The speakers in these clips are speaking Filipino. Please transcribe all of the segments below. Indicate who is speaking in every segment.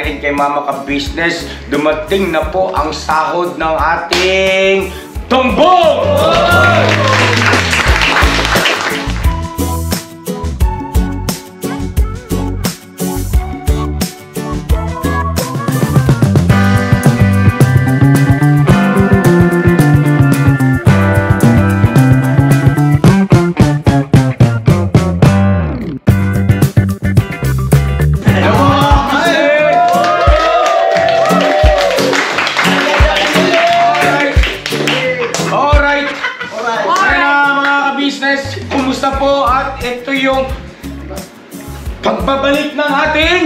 Speaker 1: narinig kay Mama Ka-Business, dumating na po ang sahod ng ating Tongbong! Kumusta po? At ito yung pagbabalik ng ating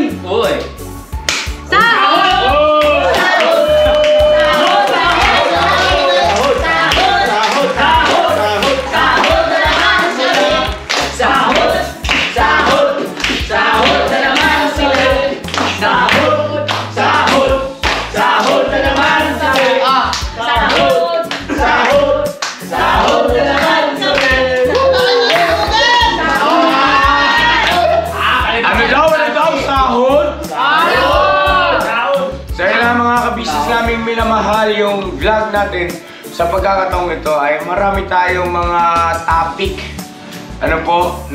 Speaker 1: minamahal yung vlog natin. Sa pagkakataong ito ay marami tayong mga topic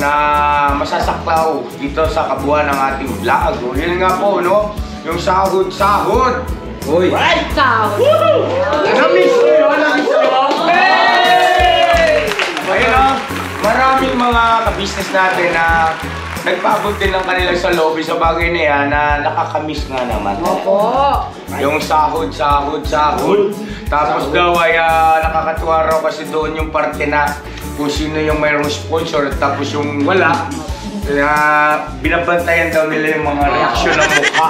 Speaker 1: na masasaklaw dito sa kabuuan ng ating vlog. O, yun nga po, no? Yung sahod-sahod. Uy! Right! Sahod! Namiss ko yun! Ayun o, maraming mga ka-business natin na nagpaabot din ng kanilang salobin sa bagay na yan na nakakamiss nga naman.
Speaker 2: Opo!
Speaker 1: Yung sahod. Tapos daw ay nakakatuwa raw kasi doon yung parte na kung sino yung mayroong sponsor tapos yung wala. Kaya binabantayan daw nila yung mga reaksyon ng mukha.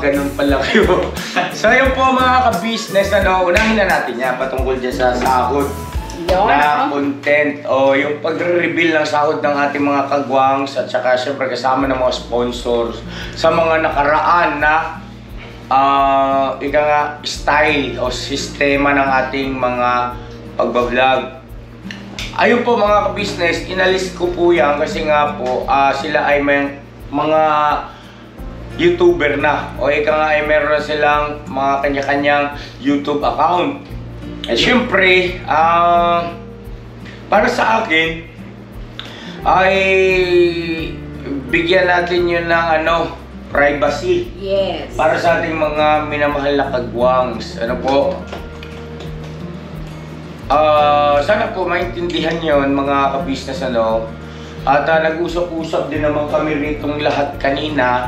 Speaker 1: Ganun pala yun. So yun po mga ka-business, unahin na natin yan patungkol dyan sa sahod na content o yung pagre-reveal ng sahod ng ating mga kagwangs at saka syempre kasama ng mga sponsors sa mga nakaraan na style o sistema ng ating mga pagbablog. Ayun po mga ka-business, inalis ko po yan kasi nga po sila ay may mga YouTuber na o ay meron na silang mga kanya-kanyang YouTube account. Eh syempre, para sa akin ay bigyan natin yun ng privacy.
Speaker 2: Yes. Para
Speaker 1: sa ating mga minamahal na kagwangs. Sana po maintindihan yon mga ka-business At nag-usap-usap din naman kami ritong lahat kanina.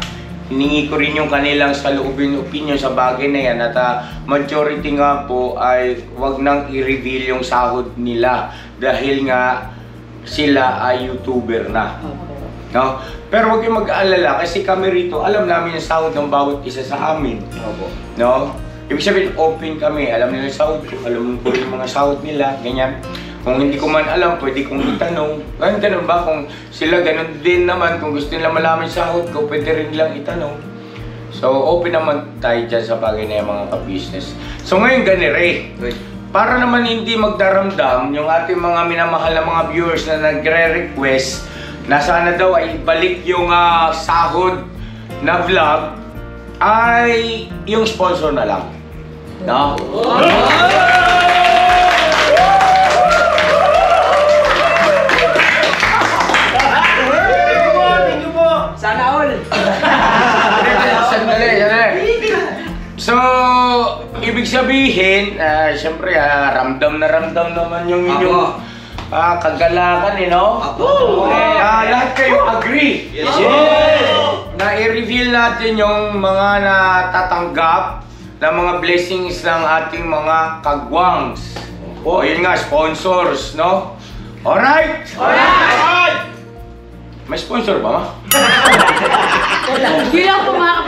Speaker 1: Hiningi ko rin yung kanilang saloobin opinion sa bagay na yan at majority nga po ay wag nang i-reveal yung sahod nila dahil nga sila ay YouTuber na. No? Pero huwag yung mag-aalala kasi kami rito, alam namin yung sahod ng bawat isa sa amin. No? Ibig sabihin, open kami, alam nila yung sahod ko, alam ko yung mga sahod nila, ganyan. Kung hindi ko man alam, pwede kong itanong. Ganun ba? Kung sila ganun din naman, kung gusto nila malaman yung sahod ko, pwede rin nilang itanong. So, open naman tayo dyan sa bagay na yung mga ka-business. So, ngayon ganire. Para naman hindi magdaramdam yung ating mga minamahal na mga viewers na nagre-request na sana daw ay ibalik yung sahod na vlog, ay yung sponsor na lang. No?
Speaker 2: Sana all!
Speaker 1: Sandali. So, ibig sabihin, siyempre, ramdam na ramdam naman yung inyong kagalakan, lahat kayo agree.
Speaker 3: Yes!
Speaker 1: Na i-reveal natin yung mga natatanggap na mga blessings ng ating mga kagwangs. Yun nga, sponsors, no? Alright! Alright! May sponsor ba, ma?
Speaker 2: Yun lang po mga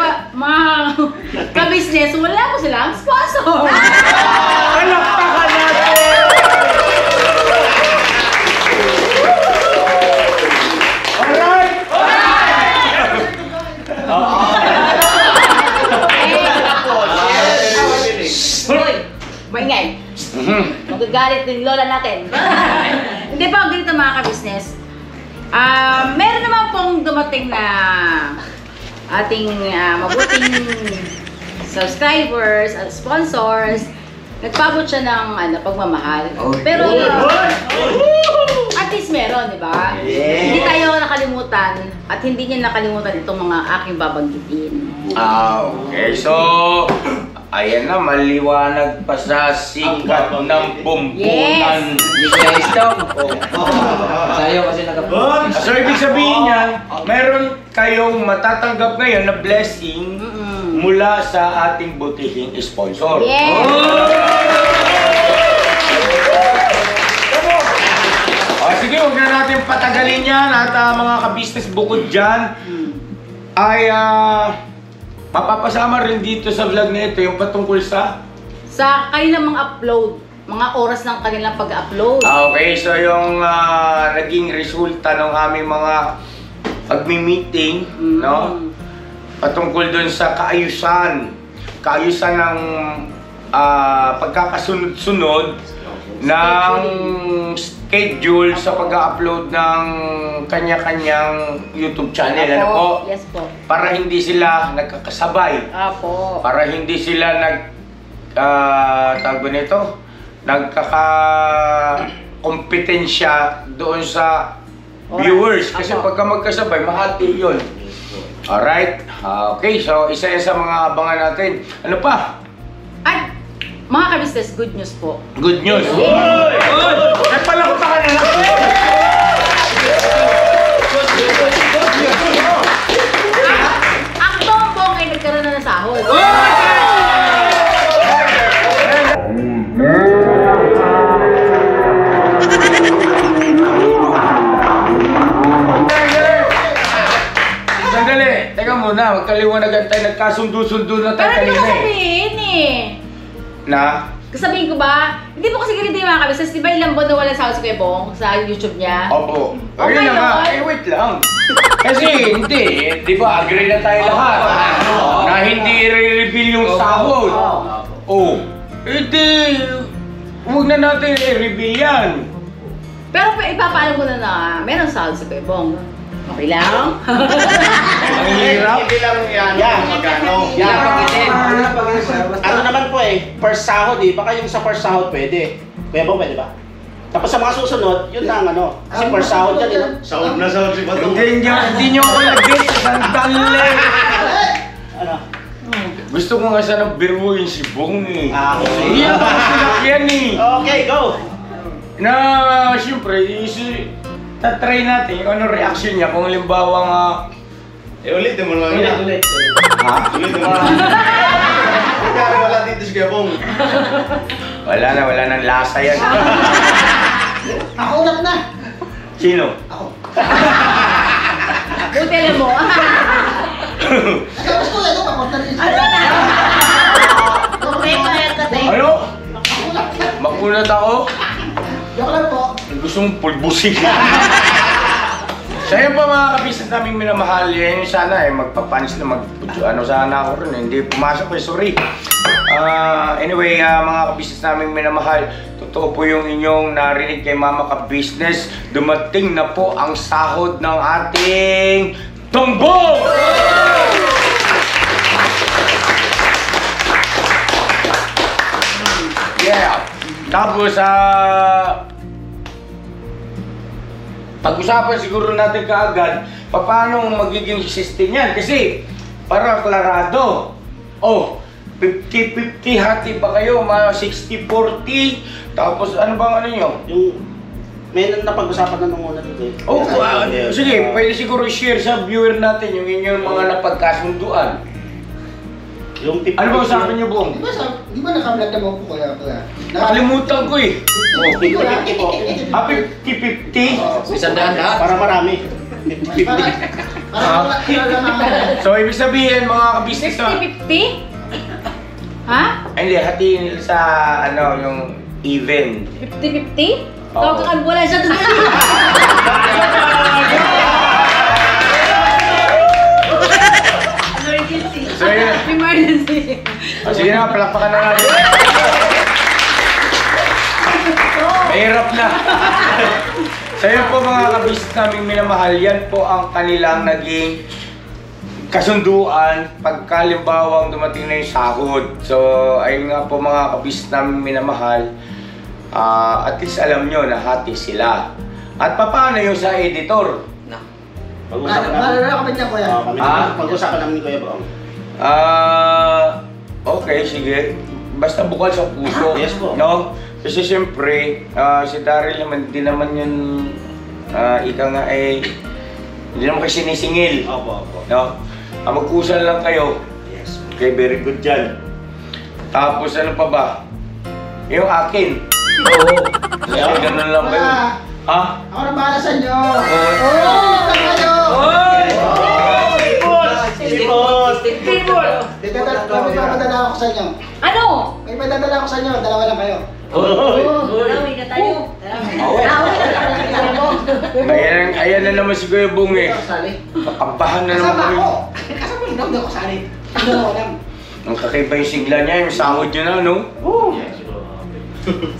Speaker 2: ka-business, wala po silang sponsor!
Speaker 1: Palakpakan natin! Alright!
Speaker 2: Hoy! Maingay! Magagalit din lola natin. Hindi pa, ganito mga ka-business. Meron naman pong dumating na ating mabuting subscribers at sponsors, nagpabot siya ng pagmamahal. Pero at least meron, di ba?
Speaker 1: Yeah.
Speaker 2: Hindi tayo nakalimutan at hindi niya nakalimutan itong mga aking babanggitin.
Speaker 1: Okay. So, ayan na, maliwanag pa sa sikat ng bumbunan.
Speaker 3: Yes, Dong. Sayo kasi nagapot.
Speaker 1: So, ibig sabihin niyan, meron kayong matatanggap ngayon na blessing mula sa ating butihing sponsor.
Speaker 2: Yes!
Speaker 1: Sige, huwag na natin patagalin yan at mga ka-business bukod dyan ay mapapasama rin dito sa vlog na ito yung patungkol sa
Speaker 2: kanilang mga upload, mga oras ng kanilang pag-upload.
Speaker 1: Okay, so yung naging resulta ng aming mga pagmi-meeting, no? Patungkol dun sa kaayusan ng pagkakasunod-sunod ng schedule sa pag-upload ng kanya-kanyang YouTube channel. Ano po?
Speaker 2: Yes po.
Speaker 1: Para hindi sila nagkakasabay.
Speaker 2: Apo.
Speaker 1: Para hindi sila tawag nito, nagkaka-kompetensya doon sa viewers. Kasi
Speaker 2: Apo.
Speaker 1: pagka magkasabay, mahati yun. Alright? Okay, so isa yan sa mga abangan natin. Ano pa?
Speaker 2: At mga ka-business, good news po.
Speaker 1: Good news. Ay, palakuta ka na lang.
Speaker 2: Ang Bongbong ay nagkaroon na ng sahod.
Speaker 1: Sandali, teka muna, magkaliwanagan tayo, nagkasundo-sundo na tayo
Speaker 2: Pero hindi ko
Speaker 1: kanina eh.
Speaker 2: sabihin eh.
Speaker 1: Na?
Speaker 2: Kasabihin ko ba? Hindi po kasi ganito yung mga kabisnes. Di ba ilang buwan na walang sahod si Kuya Bong sa YouTube niya?
Speaker 1: Opo.
Speaker 2: Oh
Speaker 1: Ayun
Speaker 2: my
Speaker 1: na nga,
Speaker 2: God.
Speaker 1: wait lang. Kasi hindi, di ba, agree na tayo lahat na hindi i-reveal yung sahod. Oh, hindi, huwag na natin i-reveal yan.
Speaker 2: Pero ipapaalam ko na meron sahod si Kuya Bong. Okay lang?
Speaker 1: Ang hirap.
Speaker 4: Hindi lang yan, magkano. Ano naman po per sahod baka yung sa per sahod pwede. Kuya Bong, pwede ba? Tapos sa mga susunod, yun lang kasi per sahod yan
Speaker 5: Sahod na sahod si Batong.
Speaker 1: Hindi nyo ako nag-get sa sandali.
Speaker 4: Ano?
Speaker 1: Gusto ko nga sana biruin si Bong eh.
Speaker 4: Okay.
Speaker 1: Hindi ako sinakyan eh.
Speaker 4: Okay, go!
Speaker 1: Na, siyempre, tatry natin kung ano reaction niya kung halimbawa nga...
Speaker 5: Ulitin mo lang yan.
Speaker 1: Ha?
Speaker 5: Ulitin mo lang. Kaya wala dito si Gabong.
Speaker 1: Wala nang lasa yan.
Speaker 6: Ako ulat na.
Speaker 1: Sino?
Speaker 6: Ako.
Speaker 2: Buti alam mo.
Speaker 6: Tapos ko ito, papunta rin.
Speaker 1: Ano?
Speaker 6: Ako ulat na.
Speaker 1: Makunat ako?
Speaker 6: Joke lang po.
Speaker 1: Gusto mong pulbusin. So yun po mga kabisnes naming minamahal, yan sana magpapunch na sana ako rin, hindi pumasok sorry. Anyway, mga kabisnes naming minamahal, totoo po yung inyong narinig kay Mama Ka-Business, dumating na po ang sahod ng ating Tongbong! Yeah! Tapos, pag-usapan siguro natin kaagad paano magiging system yan. Kasi, para klarado. Oh, 50-50 hati ba kayo? Mga 60-40? Tapos, ano bang ano nyo?
Speaker 4: Yung may napag-usapan na nung una dito
Speaker 1: Oh, sige, pwede siguro share sa viewer natin yung inyong mga napagkasunduan.
Speaker 4: Yung tip.
Speaker 1: Ano ba usapan nyo, Bong?
Speaker 6: Di ba nakablad naman po kaya?
Speaker 1: Nakalimutan ko eh.
Speaker 4: Oh, 50-50 po.
Speaker 1: 50-50?
Speaker 3: Isang daan lahat.
Speaker 4: Para marami. 50-50.
Speaker 6: Parang wala kilala na ako.
Speaker 1: So, ibig sabihin, mga kabisnes na...
Speaker 2: 50-50? Ha?
Speaker 1: Ay, hindi, hatiin nila sa, yung even.
Speaker 2: 50-50?
Speaker 1: Oo.
Speaker 2: Tawag ka wala siya doon. Emergency.
Speaker 1: So, yun.
Speaker 2: Emergency.
Speaker 1: Sige na, palakpakan na natin. Mahirap na. So yun po mga kabisnes naming minamahal, yan po ang kanilang naging kasunduan pagkalimbawang dumating na yung sahod. So, ayun nga po mga kabis namin minamahal, at least alam nyo na hati sila. At paano yung sa editor?
Speaker 4: Pag-usapan namin.
Speaker 6: Malala kami niya, kuya.
Speaker 4: Pag-usapan namin ni Kuya Bong.
Speaker 1: Okay, sige. Basta bukal sa puso.
Speaker 4: Yes po.
Speaker 1: No? Kasi siyempre, si Daryl naman, di naman yun, ika nga hindi naman kayo sinisingil.
Speaker 4: Opo.
Speaker 1: No? Mag-usal lang kayo.
Speaker 4: Yes.
Speaker 1: Okay, very good dyan. Tapos ano pa ba? Yung akin. Oo. Kasi ganun lang ba yun?
Speaker 6: Kuya,
Speaker 1: Ha?
Speaker 6: ako na bahala sa inyo.
Speaker 1: Oo.
Speaker 6: Kayo! May papadala ako sa inyo.
Speaker 2: Ano?
Speaker 6: May padadala ako sa inyo. Dalawa lang kayo.
Speaker 2: Dalawi na tayo.
Speaker 1: Ayan na naman si Kuya Bong eh. Kakabahan na naman
Speaker 6: Kasama
Speaker 1: kami.
Speaker 6: ako. Kasama lang. Hindi ako sali. Dalawa lang.
Speaker 1: Ang kakaiba yung sigla niya, yung sahod niya na, no?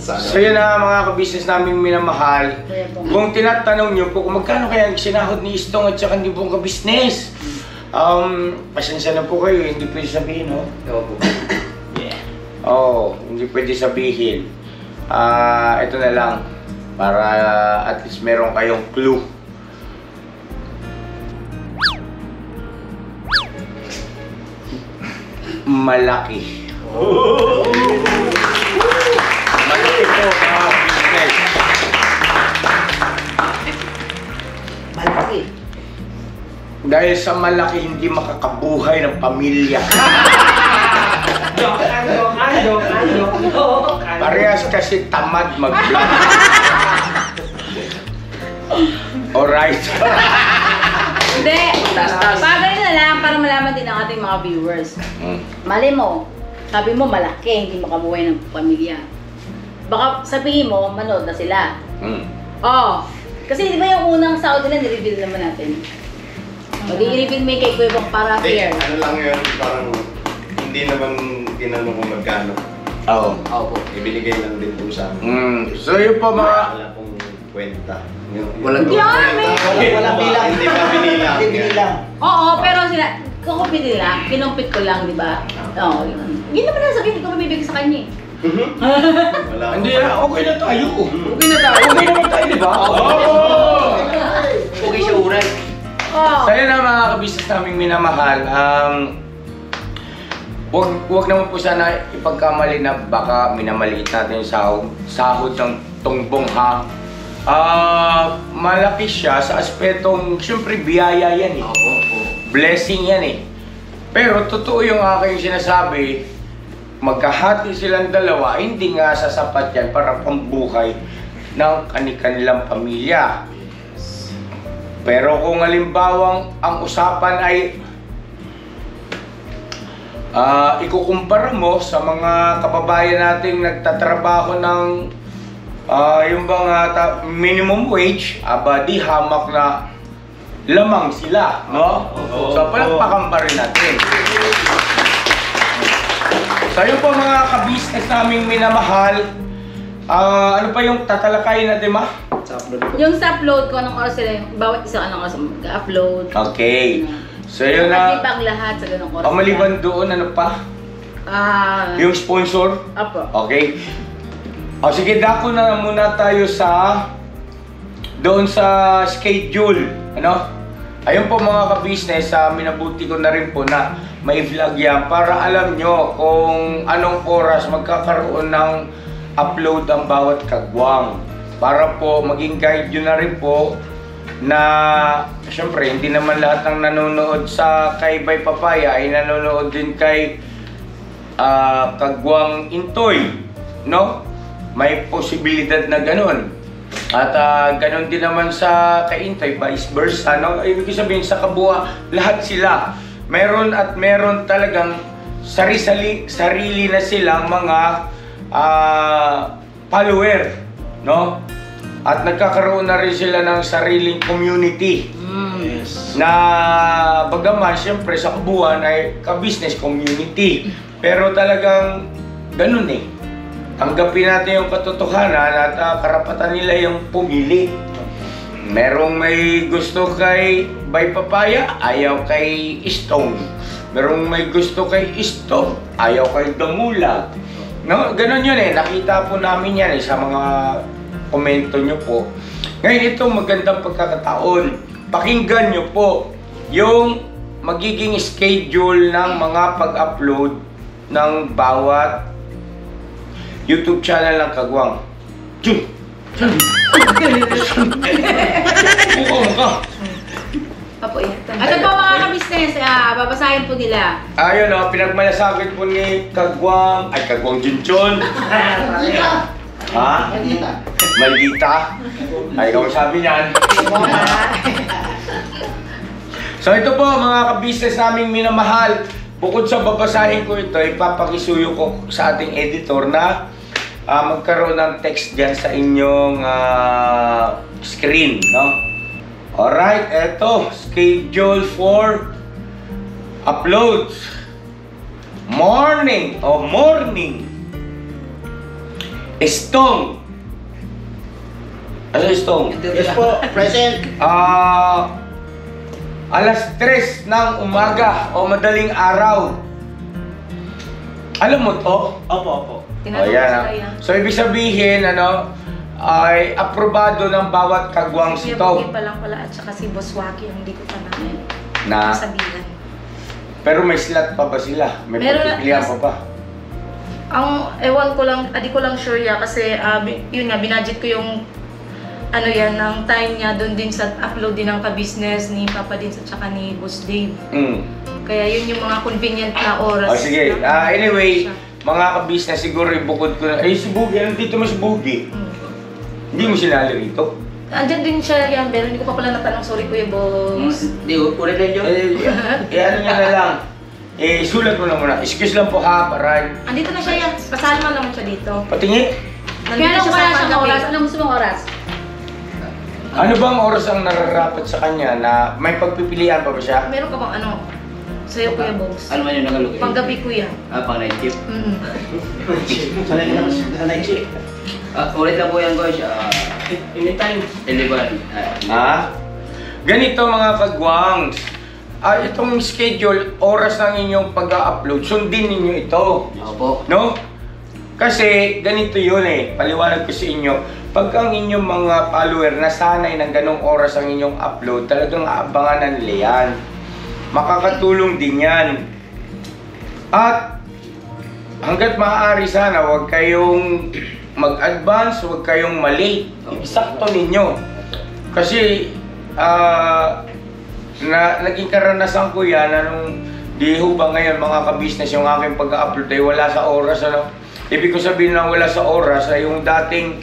Speaker 5: Sana.
Speaker 1: So yun na mga kabisnes namin minamahal. Kung tinatanong niyo po kung magkano kaya ang sinahod ni Istong at saka ni Bong kabisnes, pasensya na po kayo, hindi pwede sabihin, no? Hindi pwede sabihin. Ito na lang, para at least meron kayong clue. Malaki. Malaki po mga business.
Speaker 6: Malaki.
Speaker 1: Dahil sa malaki, hindi makakabuhay ng pamilya. Parehas kasi tamad mag-vlog. Alright.
Speaker 2: Hindi. Bagay na lang para malaman din ng ating mga viewers. Mali mo, sabi mo malaki, hindi makabuhay ng pamilya. Baka sabihin mo, manood na sila. Kasi di ba yung unang sahod nila, nireveal naman natin. Mag-i-reveal mo yung kay Kuya Bong para fair.
Speaker 5: Ano lang yun, parang hindi naman tinanong kung magkano.
Speaker 1: Oo.
Speaker 5: Ibinigay lang din po sa amin.
Speaker 1: So yun po mga...
Speaker 5: Wala pong kwenta.
Speaker 3: Walang
Speaker 2: Yan, may...
Speaker 4: Walang bilang.
Speaker 5: Hindi pa binilang.
Speaker 4: Hindi binilang.
Speaker 2: Oo, pero sila, kukumpit nila, kinumpit ko lang, di ba? Oo, yun. Yun naman lang sabihin, hindi ko mabibigay sa kanya eh.
Speaker 5: Wala
Speaker 1: Hindi na, okay na tayo.
Speaker 3: Okay na tayo.
Speaker 1: Okay naman tayo, di ba?
Speaker 3: Okay siya uray.
Speaker 2: Oo.
Speaker 1: So yun na mga kabisnes naming minamahal. Huwag naman po sana ipagkamali na baka minamaliit natin yung sahod ng tungbong ha. Malaki siya sa aspetong, syempre biyaya yan eh. Blessing yan eh. Pero totoo yung aking sinasabi, magkahati silang dalawa, hindi nga sasapat yan para pambuhay ng kanilang pamilya. Pero kung halimbawang ang usapan ay ikukumpara mo sa mga kababayan nating nagtatrabaho ng yung bang minimum wage, di hamak na lamang sila, no? So palakpakan pa rin natin. So yun po mga kabisnes naming minamahal. Ano pa yung tatalakayin natin, ma?
Speaker 2: Yung sa upload ko, anong oras sila, bawat isa anong oras mag-upload.
Speaker 1: Okay. So yun na.
Speaker 2: Mag-ibang lahat sa ganong oras.
Speaker 1: Maliban doon, ano pa? Yung sponsor?
Speaker 2: Apo.
Speaker 1: Okay. Sige, dako na muna tayo doon sa schedule. Ano? Ayun po mga kabisnes, minabuti ko na rin po na may vlog yan para alam nyo kung anong oras magkakaroon ng upload ang bawat kagwang. Para po maging guide nyo na rin po na syempre hindi naman lahat ng nanonood sa kay Bay Papaya ay nanonood din kay Kagwang Intoy, no? May posibilidad na ganun. At ganun din naman sa kay Intoy, vice versa, no? Ibig sabihin sa kabuuan, lahat sila meron talagang sarili na silang mga follower, no? At nagkakaroon na rin sila ng sariling community.
Speaker 4: Yes.
Speaker 1: Na bagaman siyempre sa kabuuan ay ka-business community. Pero talagang ganun eh. Tanggapin natin yung katotohanan at karapatan nila yung pumili. Merong may gusto kay Bay Papaya, ayaw kay Stone. Merong may gusto kay Stone, ayaw kay Damulag. No, ganun yun eh. Nakita po namin yan sa mga komento nyo po. Ngayon ito magandang pagkakataon. Pakinggan nyo po yung magiging schedule ng mga pag-upload ng bawat YouTube channel ng Kagwang. Jun! Mukha!
Speaker 2: Ano po mga ka-business, babasahin po nila.
Speaker 1: Ayun o, pinagmalasakit po ni Kagwang, ay Kagwang Junchon. Ha? Maldita? Ay, ikaw sabi niyan. So ito po mga ka-business naming minamahal. Bukod sa babasahin ko ito, ipapakisuyo ko sa ating editor na magkaroon ng text dyan sa inyong screen, no? Alright, eto, schedule for uploads. Morning. Stone. Ano Stone?
Speaker 4: Yes po, present.
Speaker 1: Alas 3 ng umaga o madaling araw. Alam mo to?
Speaker 4: Opo.
Speaker 1: Ayan. So ibig sabihin, ay aprobado ng bawat Kagwang
Speaker 7: Si
Speaker 1: ito.
Speaker 7: Kuya pa lang pala at saka si Boss Waki ang hindi ko pa
Speaker 1: Na,
Speaker 7: sabihan.
Speaker 1: pero may slot pa ba sila? May
Speaker 7: Meron na-
Speaker 1: pagpipilian pa ba?
Speaker 7: Ang ewan ko lang, di ko lang sure ya kasi yun nga, binudget ko yung ng time niya doon din sa upload din ng ka-business ni Papa din at saka ni Boss Dave. Kaya yun yung mga convenient na oras.
Speaker 1: Sige. Anyway, mga ka-business, siguro ibukod ko na. Si Boogie, nandito mo si Boogie. Hindi mo sinali rito.
Speaker 7: Andyan din siya yan, pero hindi ko pa pala natanong, sorry Kuya Boss.
Speaker 3: Di, ulit lang yun.
Speaker 1: Ano niya na lang. Sulat mo na muna. Excuse lang po ha, paran.
Speaker 7: Andito na siya yan, pasalaman naman siya dito.
Speaker 1: Patingi.
Speaker 2: Kaya anong oras ang oras? Anong gusto mong oras?
Speaker 1: Ano bang oras ang nararapat sa kanya na may pagpipilian pa ba siya?
Speaker 7: Meron ka bang sa'yo Kuya Boss?
Speaker 3: Ano man yung nakalugay?
Speaker 7: Panggabi Kuya.
Speaker 3: Pang night shift.
Speaker 4: Sanay ka naman sa night shift.
Speaker 3: Ulit lang po yan, guys.
Speaker 4: Anytime.
Speaker 3: 11.
Speaker 1: Ganito mga Kagwangs. Itong schedule, oras ng inyong pag-upload, sundin ninyo ito.
Speaker 3: Opo.
Speaker 1: No? Kasi ganito yun paliwanag ko sa inyo. Pag ang inyong mga follower nasanay ng ganong oras ang inyong upload, talagang aabangan na nila yan. Makakatulong din yan. At hanggat maaari sana, huwag kayong mag-advance, huwag kayong malate. Isakto ninyo. Kasi naging karanasan ko yan nung di ho ba ngayon mga ka-business yung aking pag-upload ay wala sa oras. Ibig ko sabihin na wala sa oras ay yung dating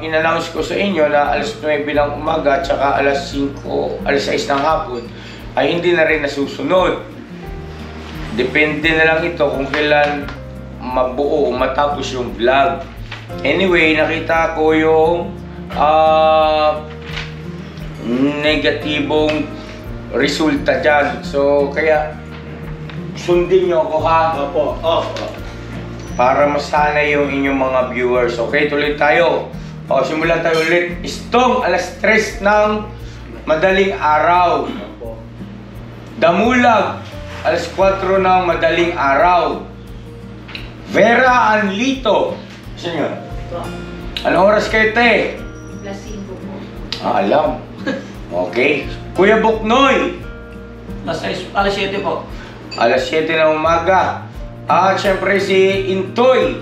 Speaker 1: in-announce ko sa inyo na alas 9 ng umaga at saka alas 6 ng hapon ay hindi na rin nasusunod. Depende na lang ito kung kailan mabuo o matapos yung vlog. Anyway, nakita ko yung negatibong resulta dyan. So, kaya sundin nyo ako ha.
Speaker 4: Opo.
Speaker 1: Para masanay yung inyong mga viewers. Okay, tuloy tayo. Simulan tayo ulit. Stong, alas 3 ng madaling araw. Damulag, alas 4 ng madaling araw. Vera Anlito. Saan yun? Anong oras kayo, te?
Speaker 7: Placebo po.
Speaker 1: Alam. Okay. Kuya Buknoy.
Speaker 3: Alas 7 po.
Speaker 1: Alas 7 ng umaga. Siyempre si Intoy.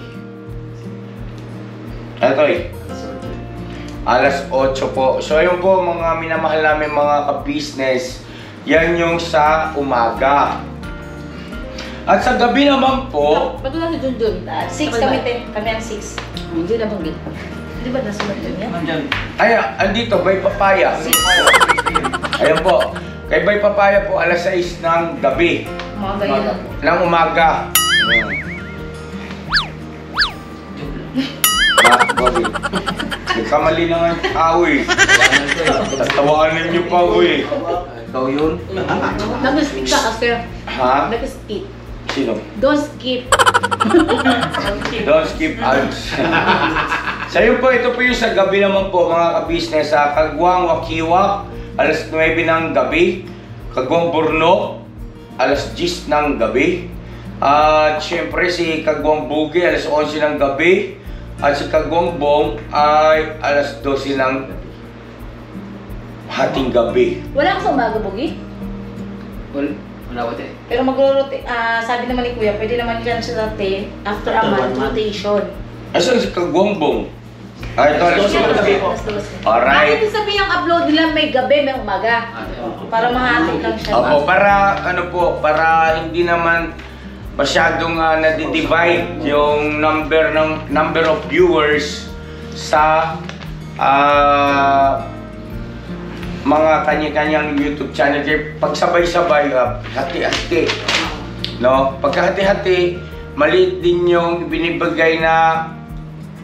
Speaker 1: Intoy. Alas 8 po. So ayun po mga minamahal namin mga ka-business. Yan yung sa umaga. At sa gabi naman po,
Speaker 2: Ba't wala si Junjun?
Speaker 7: 6 kami ang 6.
Speaker 2: Hindi na banggit.
Speaker 7: Di ba nasulat yun yan?
Speaker 3: Nandyan.
Speaker 1: andito, Bay Papaya. Ayun po. Kay Bay Papaya po, alas 6 ng gabi.
Speaker 7: Mga ganyan.
Speaker 1: Ng umaga. Bobby. Nagkamali na nga yung tao Tatawanan niyo pa ako
Speaker 3: Ikaw yun.
Speaker 2: Nag-skip ka kasi.
Speaker 1: Ha?
Speaker 2: Nag-skip.
Speaker 1: Sino?
Speaker 2: Don't skip.
Speaker 1: Don't skip ads. So yun po, ito po yung sa gabi naman po mga ka-business sa Kagwang Wakiwak alas 9 ng gabi. Kagwang Borno, alas 10 ng gabi. At syempre si Kagwang Bugi, alas 11 ng gabi. At si Kagwang Bong ay alas 12 ng hating gabi.
Speaker 2: Wala ka sa umaga, Bugi?
Speaker 3: Wala ko te.
Speaker 7: Pero magro-rotate, sabi naman ni Kuya, pwede naman yan sa rotate after a month rotation.
Speaker 1: Asan si Kagwang Bong? Ay, ito alas
Speaker 4: 12 ng gabi
Speaker 1: 12.
Speaker 4: po.
Speaker 1: Alright.
Speaker 2: Bakit sabihin ang upload nila may gabi, may umaga?
Speaker 7: Para mahatid lang siya.
Speaker 1: Opo, para ano po, para hindi naman masyadong nadi-divide yung number of viewers sa mga kanya-kanyang YouTube channel. Kaya pagsabay-sabay, hati-hati. No? Pagkahati-hati, maliit din yung binibigay na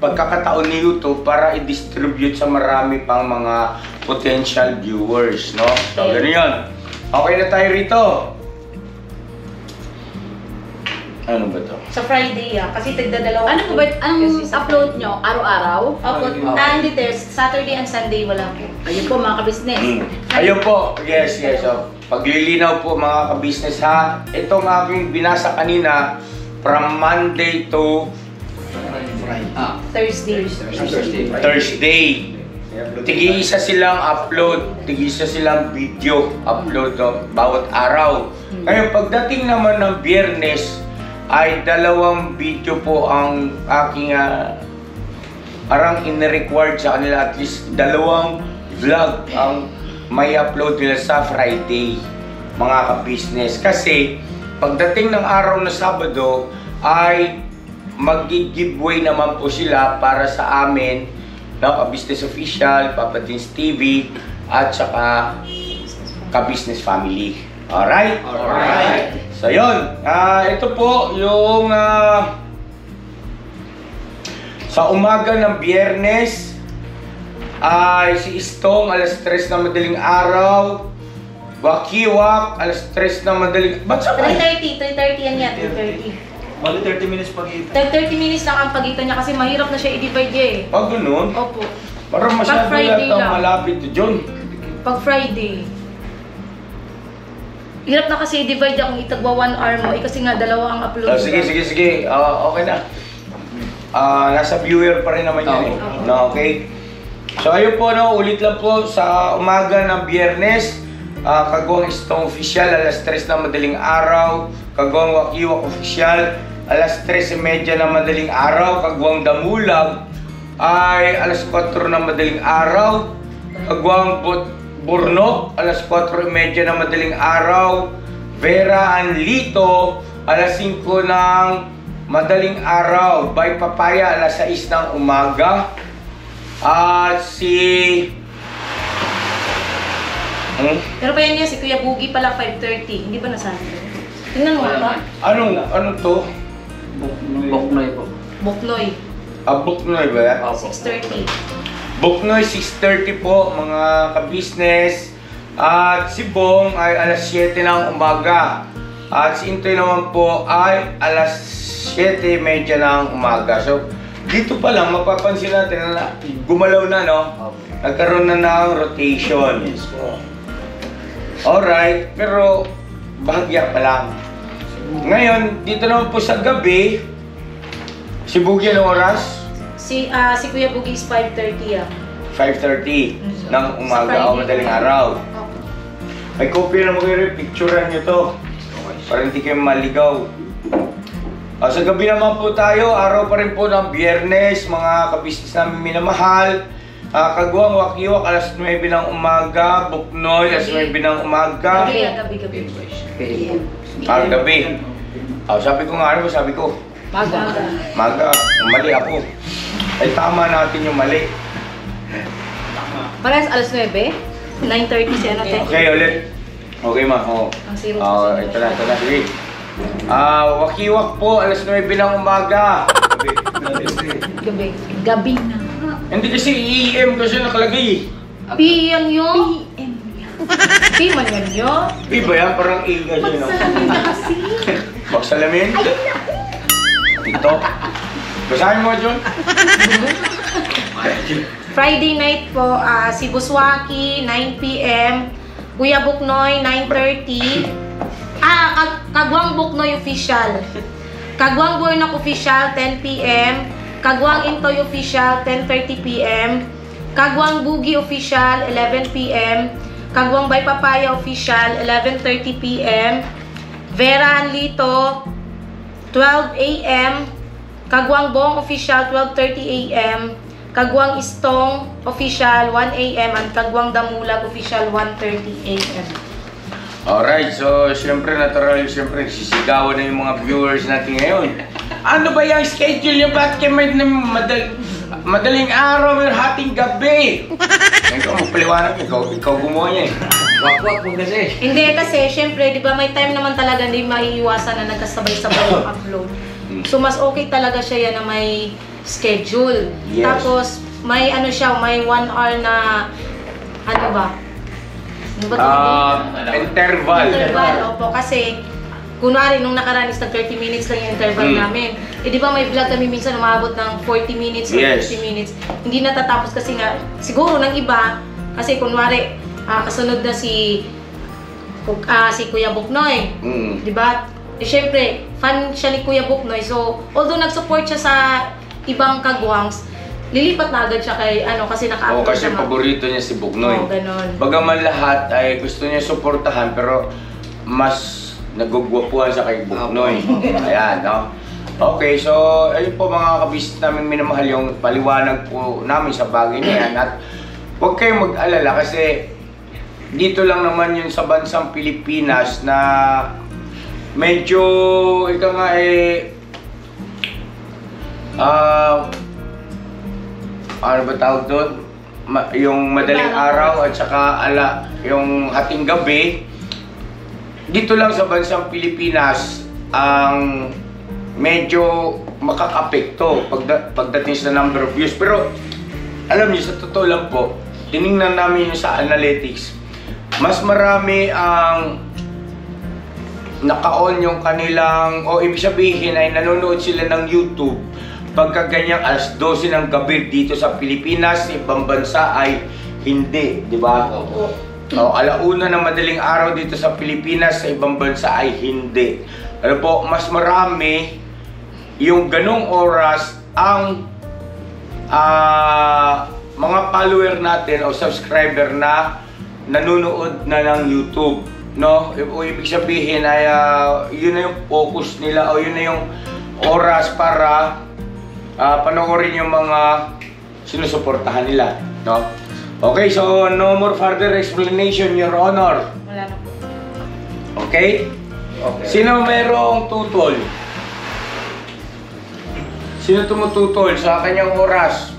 Speaker 1: pagkakataon ni YouTube para i-distribute sa marami pang mga potential viewers, no? So, ganun yun. Okay na tayo rito. Ano ba to?
Speaker 7: Sa Friday kasi tigdadalawa.
Speaker 2: Ano po ba, anong upload nyo? Araw-araw?
Speaker 7: Opo, hindi te, Saturday and Sunday wala po.
Speaker 2: Ayun po mga kabisnes.
Speaker 1: Ayun po, yes. So, paglilinaw po mga ka-business ha. Itong aking binasa kanina, from Monday to
Speaker 7: Thursday.
Speaker 1: Thursday. Tig-isa silang upload, tig-isa silang video upload no, bawat araw. Ngayon, pagdating naman ng Biyernes, ay 2 video po ang aking parang in-required sa kanila, at least 2 vlog ang may upload nila sa Friday, mga ka-business. Kasi pagdating ng araw na Sabado ay mag-giveaway naman po sila para sa amin, no, ka-business official, Papa Dins TV, at saka ka-business family. Alright?
Speaker 4: Alright.
Speaker 1: So yun, ito po yung sa umaga ng Biyernes ay si Istong alas 3 ng madaling araw, Wakiwak alas 3 ng madaling... Ba't sabay?
Speaker 7: 3:30 yan yan, 3:30.
Speaker 5: Bali 30 minutes pagitan.
Speaker 7: 30 minutes lang ang pagitan niya kasi mahirap na siya i-divide eh.
Speaker 1: Pag ganun,
Speaker 7: Opo.
Speaker 1: parang masyado
Speaker 7: Friday
Speaker 1: yata
Speaker 7: lang.
Speaker 1: malapit to John.
Speaker 7: Pag Friday. Hirap na kasi i-divide kung itagwa 1 hour mo eh kasi nga 2 ang upload.
Speaker 1: Sige. Okay na. Nasa viewer pa rin naman yan eh. No, okay. So ayun po, no, ulit lang po sa umaga ng Biyernes. Kagwang Istong Official, alas 3 ng madaling araw. Kagwang Wakiwak Official, alas 3:30 ng madaling araw. Kagwang Damulag ay alas 4 ng madaling araw. Kagwang Borno, alas 4:30 ng madaling araw. Vera Anlito, alas 5 ng madaling araw. By Papaya, alas 6 ng umaga. At si...
Speaker 7: Pero pa yan si Kuya Bugi pala 5:30. Hindi ba nasabi? Tingnan mo ba?
Speaker 1: Ano to?
Speaker 3: Boknoy po.
Speaker 7: Boknoy.
Speaker 1: Buknoy ba yan?
Speaker 7: 6:30.
Speaker 1: Buknoy, 6:30 po mga ka-business. At si Bong ay alas 7 ng umaga. At si Intoy naman po ay alas 7:30 ng umaga. So, dito pa lang mapapansin natin na gumalaw na, no? Nagkaroon na ng rotation. Alright, pero bahagya pa lang. Ngayon, dito naman po sa gabi, si Bugi anong oras?
Speaker 7: Si Kuya Bugi is 5:30 ah.
Speaker 1: 5:30 ng umaga
Speaker 7: Sa
Speaker 1: o madaling araw.
Speaker 7: Opo.
Speaker 1: May kopya naman kayo, picturean nyo to. Para hindi kayo maligaw. Sa gabi naman po tayo, araw pa rin po ng Biyernes, mga kabisnes namin minamahal. Kagwang Wakiwak, alas 9 ng umaga. Buknoy, alas 9 ng umaga.
Speaker 7: Gabi.
Speaker 1: Gabi. Sabi ko nga, sabi ko, maga. Mali ako. Ay tama natin yung mali.
Speaker 2: Parehas alas 9?
Speaker 7: 9:30 si ano te.
Speaker 1: Okay, ulit. Okay ma,
Speaker 7: Ang zero
Speaker 1: ito na, sige. Wakiwak po, alas 9 ng umaga.
Speaker 2: Gabi na.
Speaker 1: Hindi kasi EM kasi nakalagay.
Speaker 7: PM yun. PM man yun yun.
Speaker 1: Iba yan, parang E kasi, no?
Speaker 7: Magsalamin na kasi.
Speaker 1: Magsalamin? Ito. Basahin mo, John.
Speaker 7: Friday night po, si Buswaki, 9 p.m. Kuya Buknoy, 9:30. Kagwang Buknoy Official. Kagwang Bornok Official, 10 p.m. Kagwang Intoy Official, 10:30 p.m. Kagwang Bugi Official, 11 p.m. Kagwang Bay Papaya Official, 11:30 p.m. Vera Anlito, 12 a.m. Kagwang Bong Official, 12:30 a.m. Kagwang Istong Official, 1 a.m. and Kagwang Damulag Official, 1:30 a.m.
Speaker 1: Alright, so siyempre natural, siyempre sisigawan na yung mga viewers natin ngayon. Ano ba yung schedule niyo? Ba't kayo may madaling araw, may hating gabi? Ikaw magpaliwanag, ikaw gumawa niya eh.
Speaker 3: Wak-wak mo kasi.
Speaker 7: Hindi kasi, syempre, di ba may time naman talaga hindi maiiwasan na nagkasabay-sabay yung upload. So, mas okay talaga siya yan na may schedule.
Speaker 1: Yes.
Speaker 7: Tapos, may ano siya, may 1 hour na, ano ba? Ano ba
Speaker 1: Interval.
Speaker 7: Interval, opo. Kasi, kunwari, nung nakaraan is 30 minutes lang yung interval namin. Eh, di ba may vlog kami minsan umabot ng 40 minutes or 50 minutes. Hindi natatapos kasi nga, siguro ng iba, kasi kunwari, kasunod na si Kuya Buknoy. Di ba? Eh, syempre, fan siya ni Kuya Buknoy. So, although nag-support siya sa ibang kagwangs, lilipat na agad siya kay kasi naka-upload
Speaker 1: kasi
Speaker 7: naman.
Speaker 1: paborito niya si Buknoy.
Speaker 7: Oo, ganon.
Speaker 1: Bagaman lahat ay gusto niya suportahan, pero mas nagugwapuhan sa kay Buknoy. Ayan, no? Okay, so ayun po mga kabisnes namin minamahal, yung paliwanag po namin sa bagay na yan. At huwag kayong mag-alala kasi dito lang naman yun sa bansang Pilipinas na medyo, ika nga ano ba tawag doon? Yung madaling araw at saka yung hating gabi. Dito lang sa bansang Pilipinas ang medyo makakapekto pagdating sa number of views. Pero alam niyo, sa totoo lang po, tinignan namin yung sa analytics, mas marami ang naka-on yung kanilang, ibig sabihin ay nanonood sila ng YouTube pagka ganyang alas 12 ng gabi dito sa Pilipinas. Sa ibang bansa ay hindi, di ba? Alauna ng madaling araw dito sa Pilipinas, sa ibang bansa ay hindi. Ano po, mas marami yung ganong oras ang mga follower natin o subscriber na nanonood na ng YouTube, no? O ibig sabihin ay yun na yung focus nila o yun na yung oras para panoorin yung mga sinusuportahan nila, no? Okay, so no more further explanation, Your Honor.
Speaker 7: Wala na po.
Speaker 1: Okay? Sino merong tutol? Sino tumututol sa kanyang oras?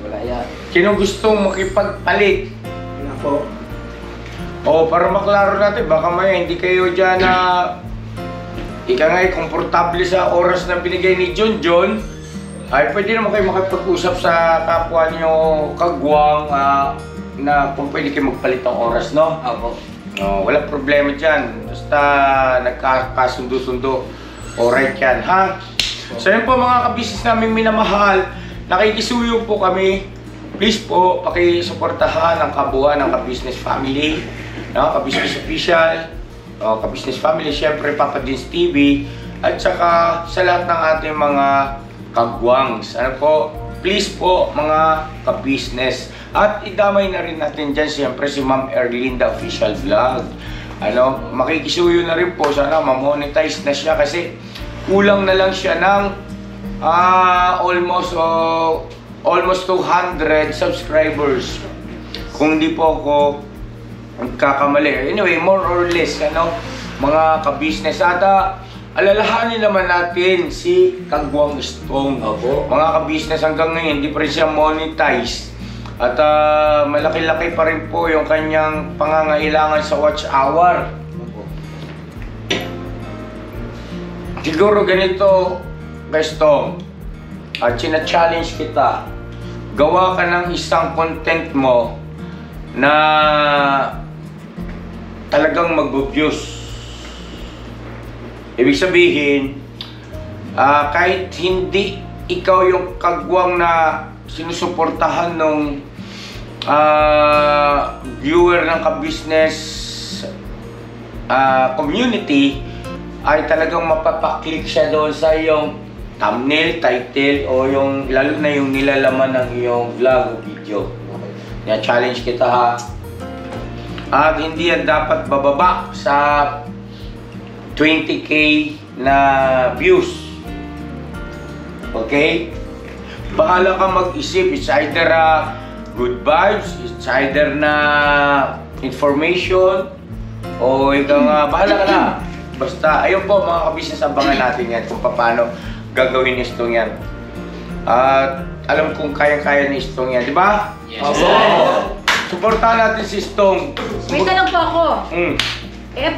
Speaker 3: Wala yan.
Speaker 1: Sino gustong makipagpalit?
Speaker 6: Wala po.
Speaker 1: Para maklaro natin, baka may hindi kayo dyan na ika nga komportable sa oras na binigay ni John, ay pwede naman kayo makipag-usap sa kapwa niyo kagwang na kung pwede kayo magpalit ng oras, no?
Speaker 3: Opo.
Speaker 1: Walang problema dyan. Basta nagkakasundo-sundo. Alright yan, ha? So yun po mga kabisnes namin minamahal. Nakikisuyo po kami. Please po, pakisuportahan ang kabuuan ng Kabisnes Family, no? Kabisnes Official, Kabisnes Family, syempre Papa Dins TV, at saka sa lahat ng ating mga kagwangs. Ano po, please po mga kabisnes. At idamay na rin natin dyan syempre si Ma'am Erlinda Official Vlog. Makikisuyo na rin po, sana ma-monetize na siya kasi kulang na lang siya ng almost 200 subscribers. Kung di po ako magkakamali. Anyway, more or less, mga kabisnes. At alalahanin naman natin si Kagwang Istong. Mga kabisnes, hanggang ngayon, hindi pa rin siya monetize. At malaki-laki pa rin po yung kanyang pangangailangan sa watch hour. Siguro ganito, Bestong, at china-challenge kita, gawa ka ng isang content mo na talagang magbo-views. Ibig sabihin, kahit hindi ikaw yung kagwang na sinusuportahan ng viewer ng ka-business community ay talagang mapapaklik siya doon sa iyong thumbnail, title, o yung lalo na yung nilalaman ng iyong vlog o video. Na-challenge kita ha. At hindi yan dapat bababa sa 20k na views. Okay? Bahala ka mag-isip. It's either good vibes, it's either na information, o ikaw nga, bahala ka na. Basta, ayun po mga ka-business, abangan natin yan kung paano gagawin istong yan. At alam kong kaya-kaya ni istong yan, di ba?
Speaker 3: Yes.
Speaker 1: Suportahan natin si Istong.
Speaker 2: May tanong po ako.
Speaker 1: Mm.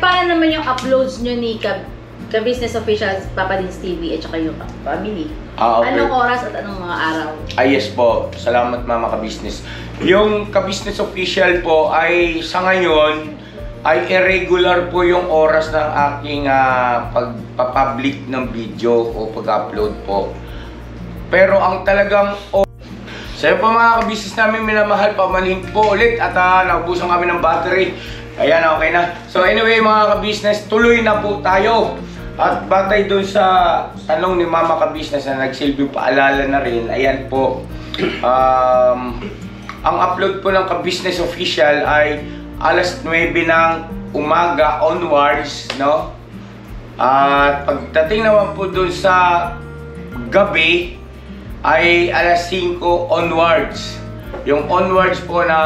Speaker 2: Paano naman yung uploads nyo ni Ka-Business Officials, Papa Dins TV, at saka yung family?
Speaker 1: Okay.
Speaker 2: Anong oras at anong mga araw?
Speaker 1: Yes po. Salamat mama ka-business. Yung ka-business official po ay sa ngayon ay irregular po yung oras ng aking pagpapublic ng video o pag-upload po. Pero ang talagang sa'yo po mga ka-business namin, minamahal, pamanhin po ulit at naubusan kami ng battery. Ayan, okay na. So anyway mga ka-business, tuloy na po tayo. At batay dun sa tanong ni Mama ka-business na nagsilbing paalala na rin, ayan po. Ang upload po ng ka-business official ay alas 9 ng umaga onwards, no? At pagdating naman po dun sa gabi ay alas 5 onwards. Yung onwards po na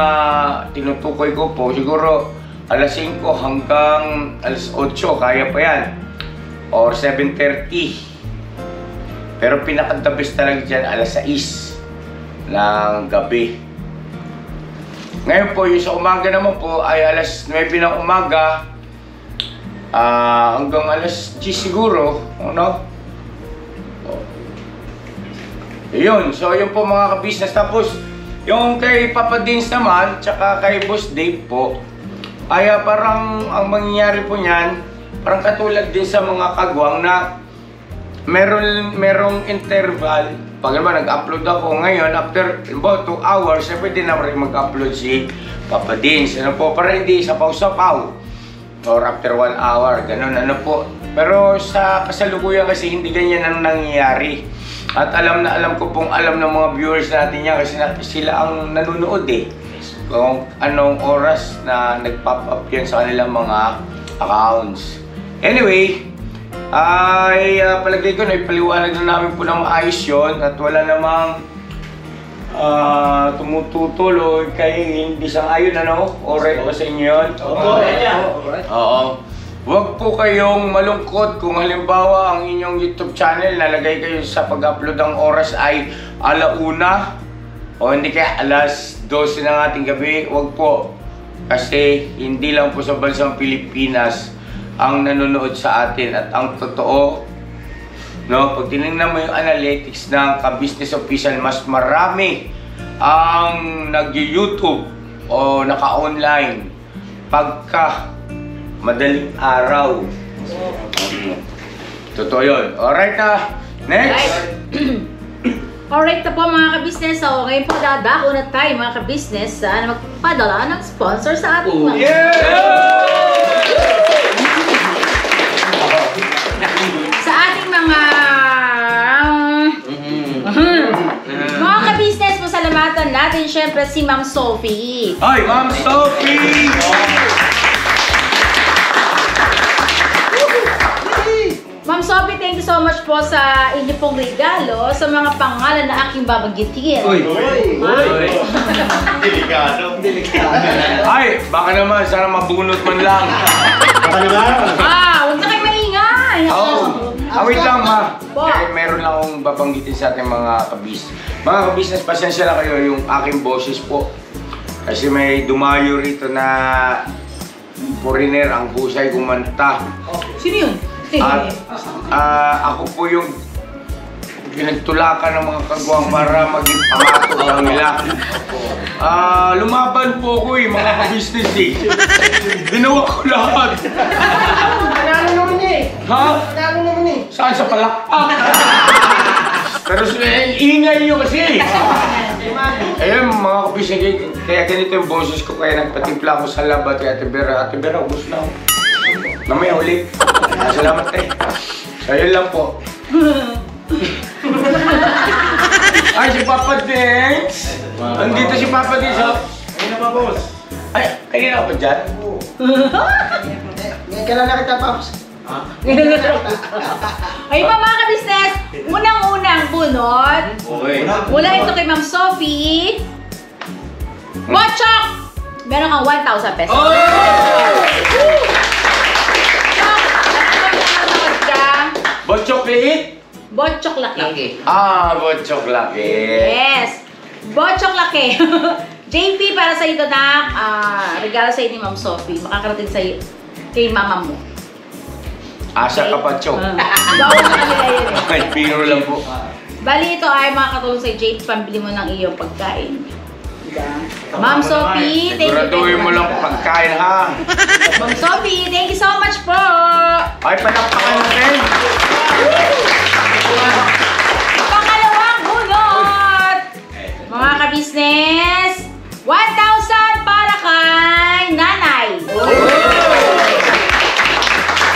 Speaker 1: tinutukoy ko po, siguro alas 5 hanggang alas 8, kaya pa yan. Or 7:30. Pero pinaka-the best talaga dyan, alas 6 ng gabi. Ngayon po, yung sa umaga naman po ay alas 9 ng umaga hanggang alas 10 siguro, ano? Yun, so yun po mga ka-business. Tapos, yung kay Papa Dins naman, tsaka kay Boss Dave po, ay parang ang mangyayari po niyan, parang katulad din sa mga kagwang na merong interval. Pag naman nag-upload ako ngayon, after about 2 hours, pwede na rin mag-upload si Papa Dins. Ano po, para hindi sapaw-sapaw. Or after 1 hour, ganun, ano po. Pero sa kasalukuyan kasi hindi ganyan ang nangyayari. At alam ko pong alam ng mga viewers natin yan kasi sila ang nanonood eh. Kung anong oras na nag-pop up yan sa kanilang mga accounts. Anyway, ay palagay ko na ipaliwanag na namin po ng maayos yun at wala namang tumututuloy kay hindi sang-ayon, ano? Alright ba sa inyo yun? Oo. Huwag po kayong malungkot kung halimbawa ang inyong YouTube channel nalagay kayo sa pag-upload ng oras ay alauna o hindi kaya alas 12 ng ating gabi. Huwag po. Kasi hindi lang po sa bansang Pilipinas ang nanonood sa atin at ang totoo, no, pag tinignan mo yung analytics ng ka-business official, mas marami ang nag-YouTube o naka-online pagka madaling araw. Totoo yun. Alright na. Next.
Speaker 2: Alright na po mga ka-business. So ngayon po dadako na tayo mga ka-business na magpadala ng sponsor sa ating mga sa ating mga mga ka-business, pasalamatan natin syempre si Ma'am Sophie.
Speaker 1: Ay, Ma'am Sophie!
Speaker 2: Ma'am Sophie, thank you so much po sa inyo pong regalo sa mga pangalan na aking babanggitin.
Speaker 1: Uy!
Speaker 5: Delikado.
Speaker 1: Ay, baka naman, sana mabunot man lang.
Speaker 4: Baka naman.
Speaker 2: Huwag na kayo maingay!
Speaker 1: Wait lang ma.
Speaker 2: Po.
Speaker 1: Meron lang akong babanggitin sa ating mga kabis. Mga kabisnes, pasensya na kayo yung aking boses po. Kasi may dumayo rito na foreigner ang husay kumanta.
Speaker 2: Sino yun?
Speaker 1: At ako po yung pinagtulakan ng mga kagwang para maging pamato lang nila. Lumaban po ako mga ka-business eh. Ginawa ko lahat.
Speaker 6: Nanalo naman niya eh.
Speaker 1: Ha?
Speaker 6: Nanalo naman eh.
Speaker 1: Saan sa palakpak? Pero ingay nyo kasi. Ayun, mga kabisnes, kaya ganito yung boses ko, kaya nagpatimpla ako sa labat kay Ate Vera. Ate Vera, ubos na ako. Mamaya ulit. Salamat eh. So, yun lang po. Ay, si Papa Dance! Nandito si Papa Dance, oh.
Speaker 5: Ayun na ba, boss?
Speaker 1: Ay, kanina ako dyan.
Speaker 6: Ngayon ka lang nakita, Paps.
Speaker 2: Ay pa mga ka-business, unang-unang bunot.
Speaker 5: Okay.
Speaker 2: Mula ito kay Ma'am Sophie. Bochok! Meron kang 1,000 pesos.
Speaker 1: Oh! Bochok liit?
Speaker 2: Bochok laki.
Speaker 3: Laki.
Speaker 1: Ah, bochok laki.
Speaker 2: Yes. Bochok laki. JP, para sa ito na regalo sa ni Ma'am Sophie. Makakarating sa kay mama mo.
Speaker 1: Asa ka pa, Chok.
Speaker 2: Bawal na kanila yun eh.
Speaker 1: Ay, piro lang po.
Speaker 2: Bali, ito ay makakatulong sa JP, pambili mo ng iyong pagkain. Diba? Ma'am Sophie, thank you.
Speaker 1: Siguraduhin mo lang pagkain, ha?
Speaker 2: Ma'am Sophie, thank you so much po.
Speaker 1: Ay, palakpakan natin.
Speaker 2: Pangalawang bunot. Mga ka-business, 1,000 para kay nanay.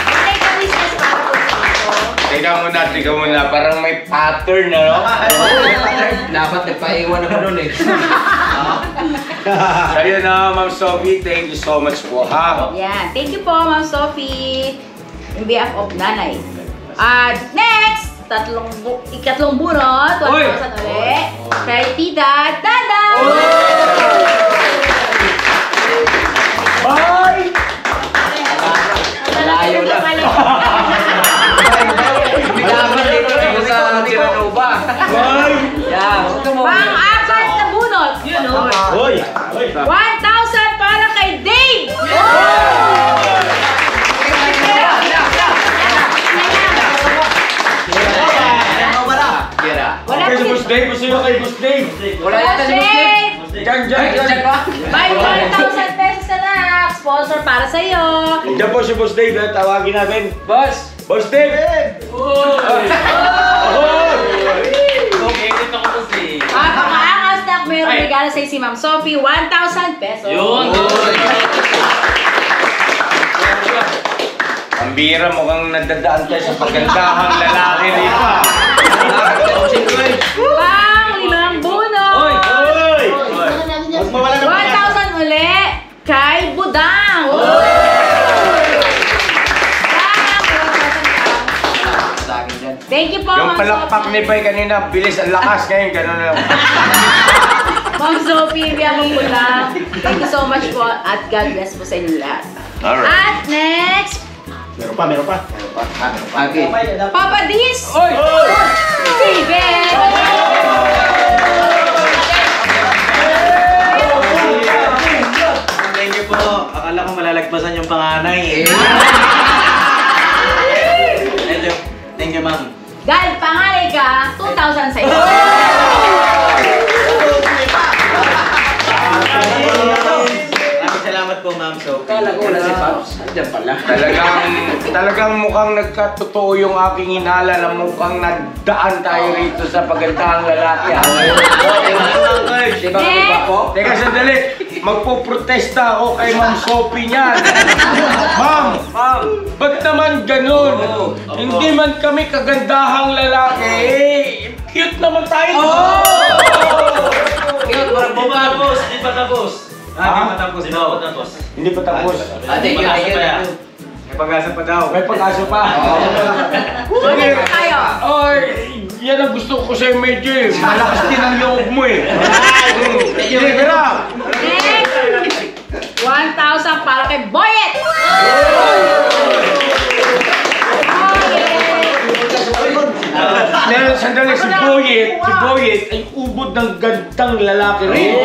Speaker 2: Okay, ka-business para po sa ito.
Speaker 1: Teka muna. Parang may pattern, no?
Speaker 3: Dapat nagpaiwan ako nun eh.
Speaker 1: Sa'yo na, Ma'am Sophie. Thank you so much po, ha?
Speaker 2: Yan. Thank you po, Ma'am Sophie. In behalf of nanay. At next, ikatlong bunot, 1,000 ulit. Kay Tita Dada!
Speaker 1: Bye!
Speaker 3: Malayo na. Dapat dito tayo sa Tiranova.
Speaker 1: Bye!
Speaker 3: Yeah, huwag ka mo.
Speaker 2: Pang-apat na bunot. Yun o.
Speaker 4: Hoy!
Speaker 2: 1,000 para kay Dave!
Speaker 3: Kira.
Speaker 2: Wala
Speaker 1: Okay,
Speaker 2: po
Speaker 1: sa Boss Dave. Gusto nyo kay Boss Dave.
Speaker 3: Wala yata si
Speaker 2: Dave!
Speaker 1: Diyan.
Speaker 3: Diyan pa?
Speaker 2: May 1,000 pesos na na. Sponsor para sa'yo.
Speaker 1: Diyan po si Boss Dave. Tawagin natin.
Speaker 3: Boss!
Speaker 1: Boss Dave!
Speaker 2: Pang-aangas na mayroong regalo sa'yo si Ma'am Sophie. 1,000 pesos.
Speaker 1: Ang bira, mukhang nadadaan tayo sa pagandahang lalaki rito.
Speaker 2: Pang-limang bunot.
Speaker 1: Hoy!
Speaker 4: Huwag mawala ng
Speaker 2: 1,000 uli kay Budang.
Speaker 3: Sa akin dyan.
Speaker 2: Thank you po,
Speaker 1: Yung
Speaker 2: Ma'am
Speaker 1: palakpak
Speaker 2: Sophie.
Speaker 1: ni Bay kanina, bilis ang lakas. Ngayon, gano'n lang.
Speaker 2: Ma'am Sophie, biyabang po lang. Thank you so much po at God bless po sa inyo lahat.
Speaker 1: Alright.
Speaker 2: At next,
Speaker 4: Meron pa.
Speaker 3: Okay.
Speaker 2: Papa Dis.
Speaker 1: Hoy!
Speaker 2: Steven.
Speaker 5: Thank you po. Akala ko malalagpasan yung panganay eh. Thank you, ma'am.
Speaker 2: Dahil pangalay ka, 2,000 sa iyo.
Speaker 5: Maraming salamat po, ma'am. So,
Speaker 3: Kala ko wala si Pops. Andiyan pala.
Speaker 1: Talagang mukhang nagkatotoo yung aking hinala na mukhang nagdaan tayo rito sa pagandahang lalaki.
Speaker 3: Di ba kami ba po?
Speaker 1: Teka, sandali. Magpoprotesta ako kay Ma'am Sophie niyan. Ma'am! Ba't naman ganun? Hindi man kami kagandahang lalaki. Cute naman tayo.
Speaker 3: Cute, parang
Speaker 5: Tapos, di pa tapos. Di pa tapos.
Speaker 1: Hindi pa tapos.
Speaker 3: Thank you.
Speaker 5: May pag-asa pa daw.
Speaker 1: May pag-asa pa.
Speaker 2: Sige tayo.
Speaker 1: Oy, yan ang gusto ko sa'yo, medyo eh. Malakas din ang loob mo eh. Sige, Vera.
Speaker 2: Next, 1,000 para kay Boyet.
Speaker 1: Sandali, si Boyet ay ubod ng gandang lalaki rin.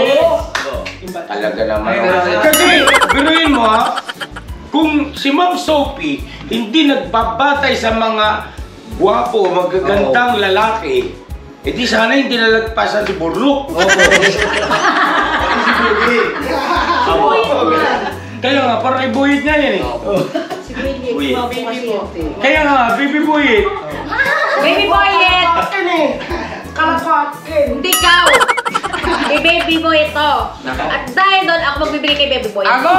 Speaker 1: Talaga naman. Kasi, biruin mo ha, kung si Ma'am Sophie hindi nagbabatay sa mga gwapo, magagandang lalaki, edi sana hindi nalagpasan si Burluk. Kaya nga, parang kay Boyet nga yan eh.
Speaker 2: Si Boyet, gumawa po kasi yun.
Speaker 1: Kaya nga, Baby Boyet.
Speaker 2: Baby Boyet!
Speaker 6: Kalakakin.
Speaker 2: Hindi ikaw! Kay Baby Boy ito. At dahil doon, ako magbibigay kay Baby Boy.
Speaker 1: Ako!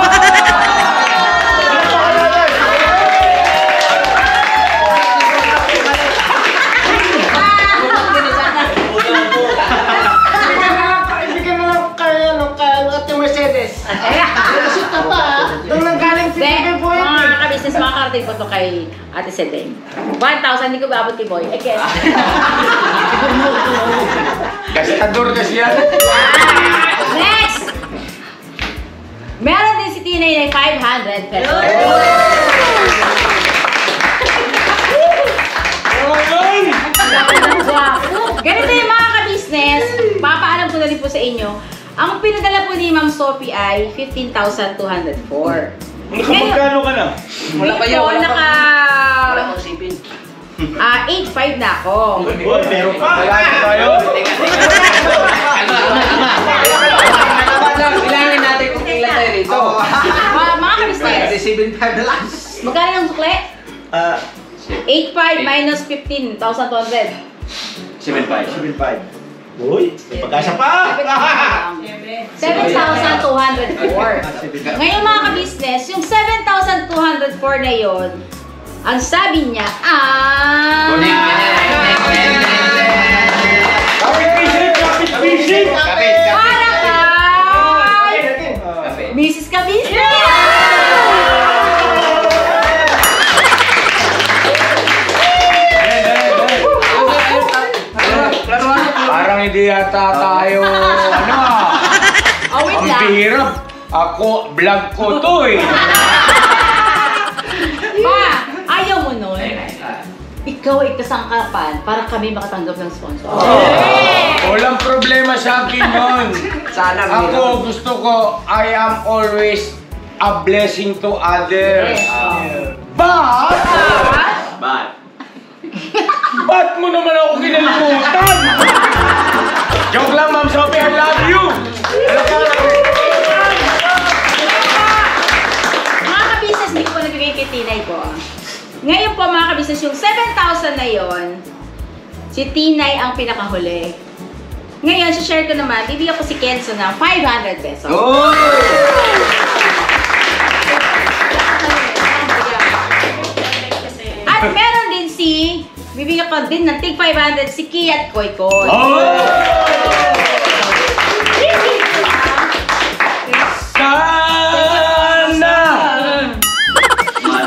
Speaker 6: Ibigyan na lang kay Ate Mercedes. Kasi ito pa, doon lang galing si Baby Boy.
Speaker 2: Mga ka-business, mga karating ko to kay Ate Sedeng. 1,000, hindi ko babot kay Boy. I guess.
Speaker 1: Gastador kasi yan.
Speaker 2: Next! Meron din si Tinay na 500 pesos. Ganito yung mga ka-business, papaalam ko na rin po sa inyo. Ang pinadala po ni Ma'am Sophie ay 15,204.
Speaker 1: Magkano ka na?
Speaker 3: Wala pa yan, wala pa. Wala
Speaker 2: Naka...
Speaker 3: pang sipin.
Speaker 2: 8,500 na ako.
Speaker 1: Uy, meron pa. Wala tayo.
Speaker 3: Bilangin natin kung kailan tayo rito.
Speaker 2: Mga ka-business,
Speaker 3: 7.5 na lang.
Speaker 2: magkano yung sukle? 8,500 minus 15,200.
Speaker 3: 7.5.
Speaker 4: Uy, may pag-asa pa!
Speaker 2: 7,204. Ngayon mga ka-business, yung 7,204 na yon, ang sabi niya para kay Mrs. Ka-business!
Speaker 1: Parang hindi yata tayo,
Speaker 2: Oh, wait
Speaker 1: ang
Speaker 2: lang.
Speaker 1: bihirap. Ako, vlog ko to eh.
Speaker 2: Pa, ayaw mo nun. Ikaw ay kasangkapan para kami makatanggap ng sponsor.
Speaker 1: Walang problema sa akin yun.
Speaker 3: Sana
Speaker 1: Ako, gusto ko, I am always a blessing to others. But, ba't mo naman ako kinalimutan? Joke lang, Ma'am Sophie, I love you!
Speaker 2: Mga ka-business, hindi ko pa nabigay kay Tinay ko. Ngayon po mga ka-business, yung 7,000 na yon, si Tinay ang pinakahuli. Ngayon, share ko naman, bibigyan ko si Kenzo ng 500 pesos. At meron din si, bibigyan ko din ng tig 500 si Kiat Koy Koy.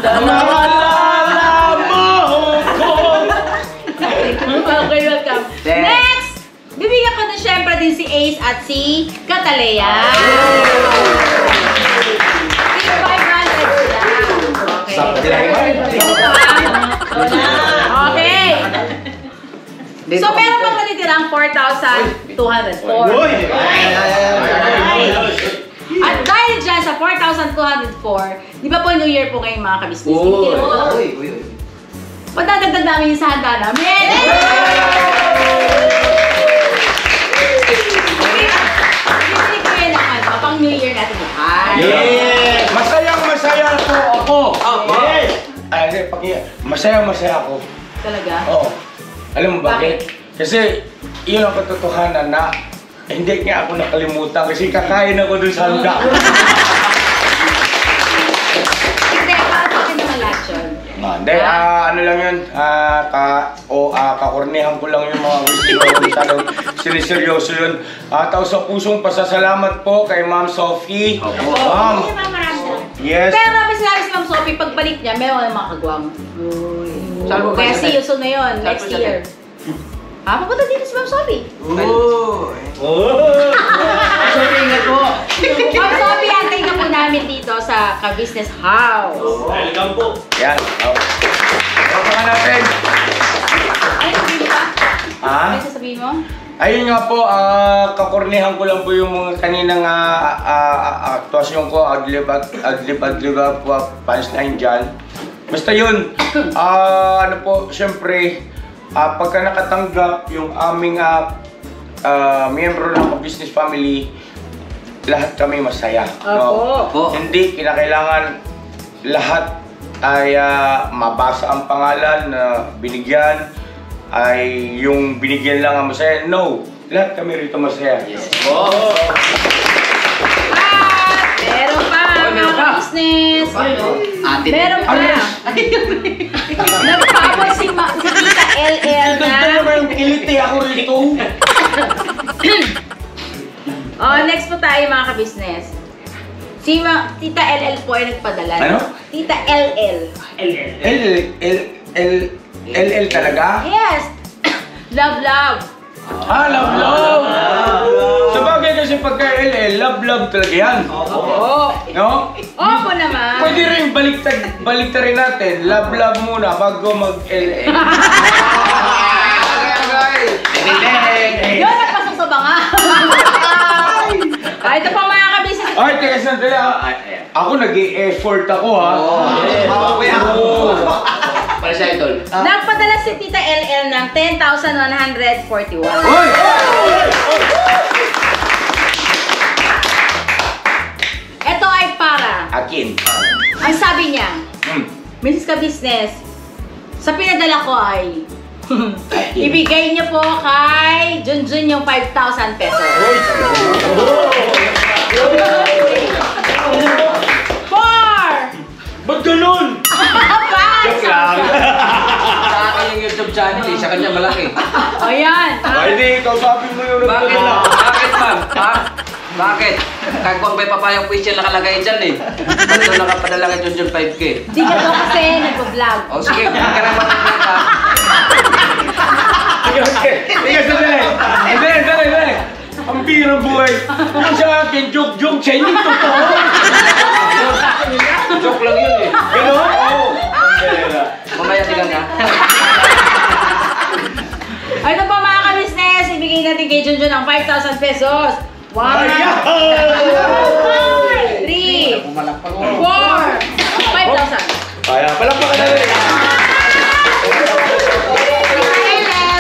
Speaker 1: Sana maalala mo ko.
Speaker 2: Okay, welcome. Next! Bibigyan ko na syempre din si Ace at si Catalea. Tig 500 sila. Okay. So, meron pang natitirang 4,204. At dahil dyan sa 4,204, di ba po New Year po ngayon mga kabisnes? Padadagdag namin yung sa handa namin. Bibili ko yun ang ano, pang New Year natin lahat.
Speaker 1: Yes! Masayang-masaya po ako.
Speaker 4: Yes!
Speaker 1: Masayang-masaya ako.
Speaker 2: Talaga?
Speaker 1: Oo. Alam mo bakit? Kasi yun ang katotohanan na hindi nga ako nakalimutan kasi kakain ako dun sa handa.
Speaker 2: Hindi, para sa akin naman lahat yun.
Speaker 1: Hindi, ano lang yun, kakornehan ko lang yung mga masyadong siniseryoso yun. Tao sa pusong pasasalamat po kay Ma'am Sophie. Ma'am, yes.
Speaker 2: Pero may sinabi si Ma'am Sophie, pagbalik niya, meron ng mga kagwang.
Speaker 3: Saan mo ba
Speaker 2: Kaya
Speaker 3: siya?
Speaker 2: see you soon na yun,
Speaker 3: Saan
Speaker 2: next
Speaker 3: po siya?
Speaker 2: year. Papunta dito si Ma'am Sophie.
Speaker 3: Sorry, ingat po.
Speaker 2: Ma'am Sophie, antay na po namin dito sa Ka-Business House.
Speaker 4: Welcome po.
Speaker 1: Yan. Papakan natin.
Speaker 2: Ano sabihin mo pa?
Speaker 1: Ha?
Speaker 2: Ano sasabihin mo?
Speaker 1: Ayun nga po, kakornehan ko lang po yung mga kaninang aktuasyon ko, adlib po, punchline dyan. Basta yun, ano po, syempre, pagka nakatanggap yung aming miyembro ng business family, lahat kami masaya.
Speaker 2: Opo.
Speaker 1: Hindi kinakailangan lahat ay mabasa ang pangalan na binigyan, ay yung binigyan lang ang masaya. No, lahat kami rito masaya.
Speaker 2: Meron pa, mga business. Meron pa. Nagpapos si Tita LL na.
Speaker 1: Ito naman yung kiliti ako rito.
Speaker 2: Next po tayo mga ka-business. Si Tita LL po ay nagpadala.
Speaker 1: Ano?
Speaker 2: Tita LL.
Speaker 1: LL talaga?
Speaker 2: Yes! Love.
Speaker 1: Love. Sabagay kasi pagka LL, love talaga yan.
Speaker 2: Oo.
Speaker 1: No?
Speaker 2: Opo naman.
Speaker 1: Pwede rin baliktad rin natin. Love mag mag-LL.
Speaker 2: Yun, nagpasok sa banga. Ito po mga ka-business.
Speaker 1: Ay, teka sandali. Ako nag-e-effort ako ha.
Speaker 3: Para sa idol.
Speaker 2: Nagpadala si Tita LL ng 10,141.
Speaker 1: Hoy!
Speaker 2: Ito ay para.
Speaker 1: Akin.
Speaker 2: Ang sabi niya,
Speaker 1: Hmm.
Speaker 2: Mrs. Ka-business, sa pinadala ko ay ibigay niyo po kay Junjun yung 5,000 pesos. 4!
Speaker 1: Ba't ganun?
Speaker 2: Joke
Speaker 1: lang.
Speaker 3: Sa akin yung YouTube channel sa kanya malaki.
Speaker 2: Ayan.
Speaker 1: Ay, di, kausapin mo yung
Speaker 3: Bakit?
Speaker 1: nagpadala.
Speaker 3: Bakit ma'am? Ha? Bakit? Kagpang may papayang question nakalagay dyan eh. Ba't doon nakapadala ka dyan 5K?
Speaker 2: Di ka to kasi nagpo-vlog.
Speaker 3: O sige, magkaraman ng vlog ha.
Speaker 1: Teka, sandali. Sandali. Ang birang buhay. Kung sa akin, joke. Sa inyo, totoo.
Speaker 3: Joke lang yun eh.
Speaker 1: Gano'n? Oo.
Speaker 3: Mamaya tingnan ka.
Speaker 2: Ito po mga ka-business, ibigay natin kay Junjun ang 5,000 pesos. 1, 3, 4, 5,000.
Speaker 1: Kaya, palakpakan na rin.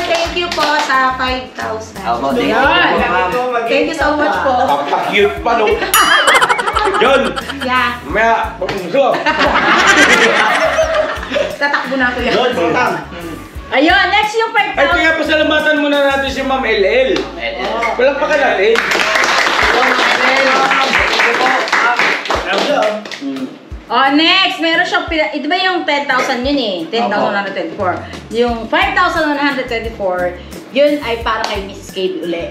Speaker 7: Thank you po sa 5,000.
Speaker 3: Amo, thank you.
Speaker 2: Yan.
Speaker 3: Ma'am.
Speaker 7: Thank you so much po.
Speaker 1: Kapag-cute pa, no? Yun!
Speaker 7: Yeah,
Speaker 1: Mamaya, pag-usap.
Speaker 7: tatakbo na ako yan.
Speaker 4: Yun, butang.
Speaker 2: Ayun, next yung
Speaker 1: Ay,
Speaker 2: 5,000.
Speaker 1: kaya pasalamatan muna natin si Ma'am LL. Palakpakan natin.
Speaker 2: Next, meron siyang, ito ba yung 10,000 yun eh? 10,124. Yung 5,124, yun ay para kay Mrs. KB uli.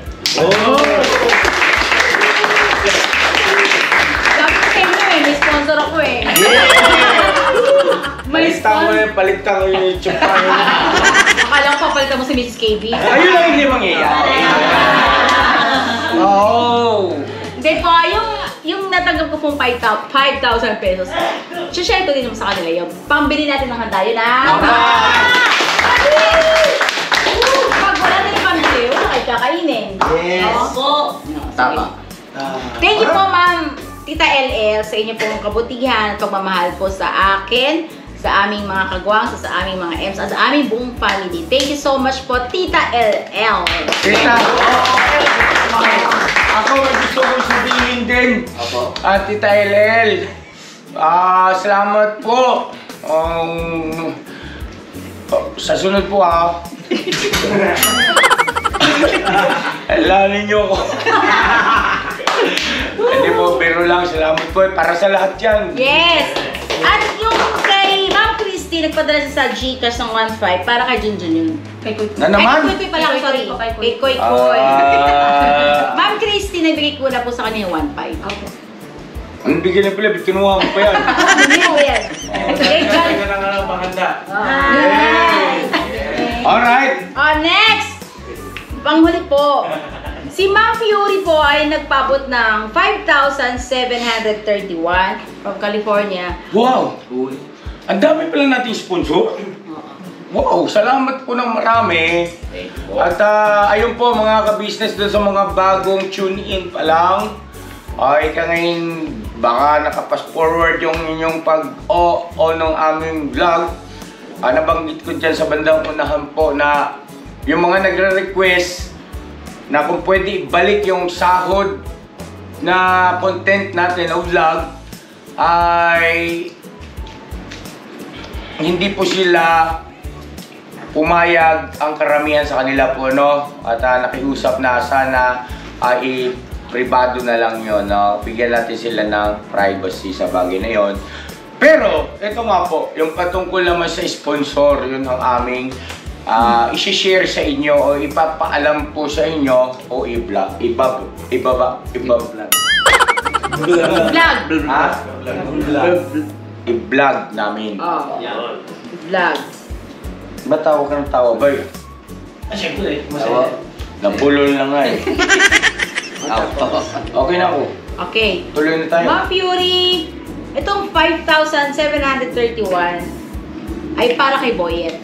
Speaker 2: Sabi ko sa inyo eh, may sponsor ako eh. May sponsor.
Speaker 1: Palitan ko yung YouTube channel.
Speaker 2: Akala ko papalitan mo si Mrs. KB.
Speaker 1: Ayun lang hindi mangyayari. Oh.
Speaker 2: Hindi po, yung natanggap ko pong 5,000 pesos, share ko din naman sa kanila yung pambili natin ng handa yun Pag wala na yung pambili, wala kayo kakainin.
Speaker 4: Yes.
Speaker 3: Tama.
Speaker 2: Thank you po, Ma'am Tita LL, sa inyo pong kabutihan at pagmamahal po sa akin, sa aming mga kagwang, sa aming mga M's, at sa aming buong family. Thank you so much po, Tita LL.
Speaker 1: Tita, ako may gusto kong sabihin din. Tita LL, salamat po. Sa sunod po Alanin niyo ako. Hindi po, pero lang, salamat po. Para sa lahat yan.
Speaker 2: Yes! At yung kay Ma'am Christy, nagpadala siya sa Gcash ng 1.5 para kay Junjun yun.
Speaker 7: Kay Kuy.
Speaker 1: Na naman?
Speaker 2: Ay, Kuy pala,
Speaker 7: Kay Kuy
Speaker 2: sorry.
Speaker 7: po, kay Kuy.
Speaker 2: Kay Kuy. Ma'am Christy, nagbigay ko na po sa kanya yung 1.5.
Speaker 7: Okay.
Speaker 1: Ang bigyan na pala, kinuha mo pa yan.
Speaker 2: Hindi po yan. Okay, John.
Speaker 1: Teka na nga lang panganda.
Speaker 2: Hi!
Speaker 1: Alright.
Speaker 2: Next! Panghuli po. Si Ma'am Fury po ay nagpabot ng 5,731 from California.
Speaker 1: Wow! Ang dami pala nating sponsor. Wow! Salamat po ng marami. At ayun po mga ka-business doon sa mga bagong tune-in pa lang. Ay ngayon baka nakapas forward yung inyong pag-o ng aming vlog. Nabanggit ko dyan sa bandang unahan po na yung mga nagre-request na kung pwede ibalik yung sahod na content natin o vlog ay hindi po sila pumayag ang karamihan sa kanila po, no? At nakiusap na sana pribado na lang yon, no? Bigyan natin sila ng privacy sa bagay na yon. Pero, ito nga po, yung patungkol naman sa sponsor, yun ang aming isi-share sa inyo o ipapaalam po sa inyo o i-vlog.
Speaker 2: Vlog.
Speaker 1: Ha? I-vlog namin.
Speaker 2: Oh. Vlog.
Speaker 1: Ba't tawa ka ng tawa, boy?
Speaker 6: Siyempre,
Speaker 1: Tawa? Napulol na nga eh. Okay na ako.
Speaker 2: Okay.
Speaker 1: Tuloy na tayo.
Speaker 2: Ma'am Fury, itong 5,731 ay para kay Boyet.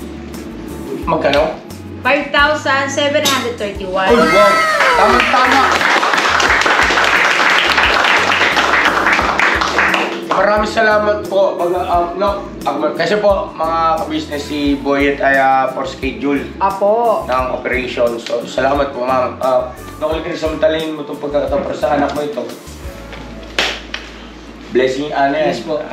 Speaker 1: Magkano?
Speaker 2: 5,731.
Speaker 1: Oh, wow! Tama-tama! Maraming salamat po. Kasi po, mga ka-business, si Boyet ay for schedule
Speaker 2: Apo.
Speaker 1: ng operation. So, salamat po, ma'am. Nakulit rin samantalahin mo itong pagkakataon para sa anak mo ito. Blessing, ano yan?
Speaker 6: Yes po.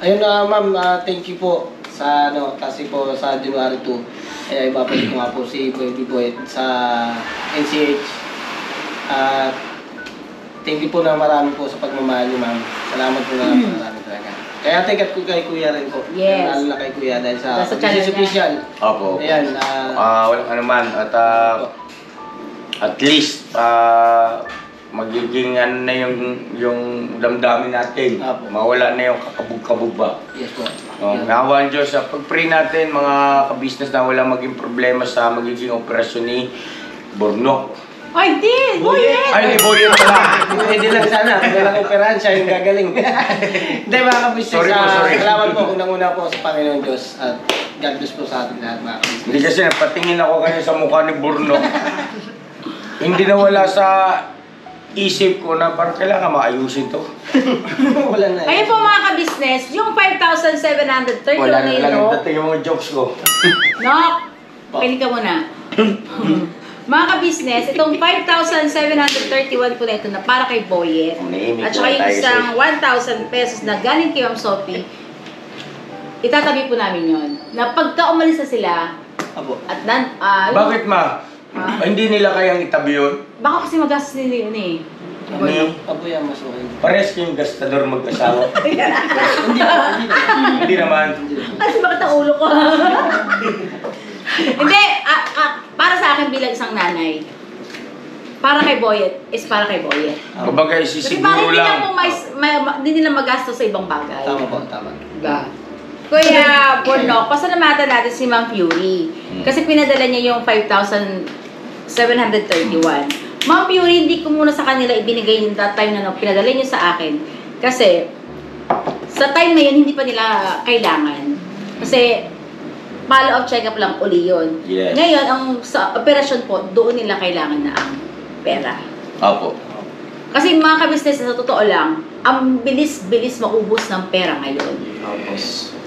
Speaker 6: Ayun na ma'am, thank you po sa kasi po sa January 2 ay ibabalik ko nga po si Baby Boy sa NCH. Thank you po na marami po sa pagmamahal niyo, ma'am. Salamat po na marami talaga. Kaya thank you kay Kuya rin po.
Speaker 2: Yes.
Speaker 6: Lalo na kay Kuya dahil sa
Speaker 2: Sa channel niya.
Speaker 6: official.
Speaker 1: Opo.
Speaker 6: Ayan.
Speaker 1: Walang anuman. At least, magiging ano na yung damdamin natin.
Speaker 6: Apo.
Speaker 1: Mawala na yung kakabog-kabog ba.
Speaker 6: Yes po.
Speaker 1: Nawa ang Diyos, pag-pray natin mga ka-business na wala maging problema sa magiging operasyon ni Bornok.
Speaker 2: Ay, hindi! Boyet!
Speaker 1: Ay, ni Boyet pala!
Speaker 6: Hindi lang sana. Walang operahan siya yung gagaling. Hindi mga kabisnes.
Speaker 1: Sorry.
Speaker 6: Salamat po unang-una po sa Panginoon Diyos. At God bless po sa ating lahat mga kabisnes.
Speaker 1: Hindi kasi napatingin ako kayo sa mukha ni Bornok. Hindi na wala sa isip ko na parang kailangan maayusin to.
Speaker 6: Wala na.
Speaker 2: Ayun po mga ka-business, yung 5,731
Speaker 1: Wala
Speaker 2: na
Speaker 1: na
Speaker 2: yun,
Speaker 1: lang
Speaker 2: no?
Speaker 1: dating yung mga jokes ko.
Speaker 2: No? Pinig ka muna. Mga ka-business, itong 5,731 po na ito na para kay Boyet.
Speaker 1: Naimik
Speaker 2: At saka yung
Speaker 1: tayo
Speaker 2: isang 1,000 pesos na galing kay Ma'am Sophie, itatabi po namin yon. Na pagka umalis na sila,
Speaker 6: Apo.
Speaker 2: at
Speaker 1: Bakit ma? Hindi nila kayang itabi yun?
Speaker 2: baka kasi magastos nila yun eh.
Speaker 6: Apo yan, mas okay.
Speaker 1: Pares kayong gastador mag-asawa. Hindi naman.
Speaker 2: Kasi bakit ang ulo ko? Hindi, para sa akin bilang isang nanay, para kay Boyet is para kay Boyet.
Speaker 1: Kumbaga
Speaker 2: Kasi
Speaker 1: isisiguro
Speaker 2: parang hindi
Speaker 1: lang.
Speaker 2: lang po hindi nila magastos sa ibang bagay.
Speaker 6: Tama po, tama.
Speaker 2: Diba? Kuya Bornok, pasalamatan natin si Ma'am Fury. Kasi pinadala niya yung 5,731. Ma'am Fury, hindi ko muna sa kanila ibinigay yung that time na pinadala niyo sa akin. Kasi, sa time na yun, hindi pa nila kailangan. Kasi, follow-up check-up lang uli yun.
Speaker 1: Yes.
Speaker 2: Ngayon, ang sa operasyon po, doon nila kailangan na ang pera.
Speaker 1: Opo.
Speaker 2: Kasi mga kabisnes, sa totoo lang, ang bilis-bilis maubos ng pera ngayon.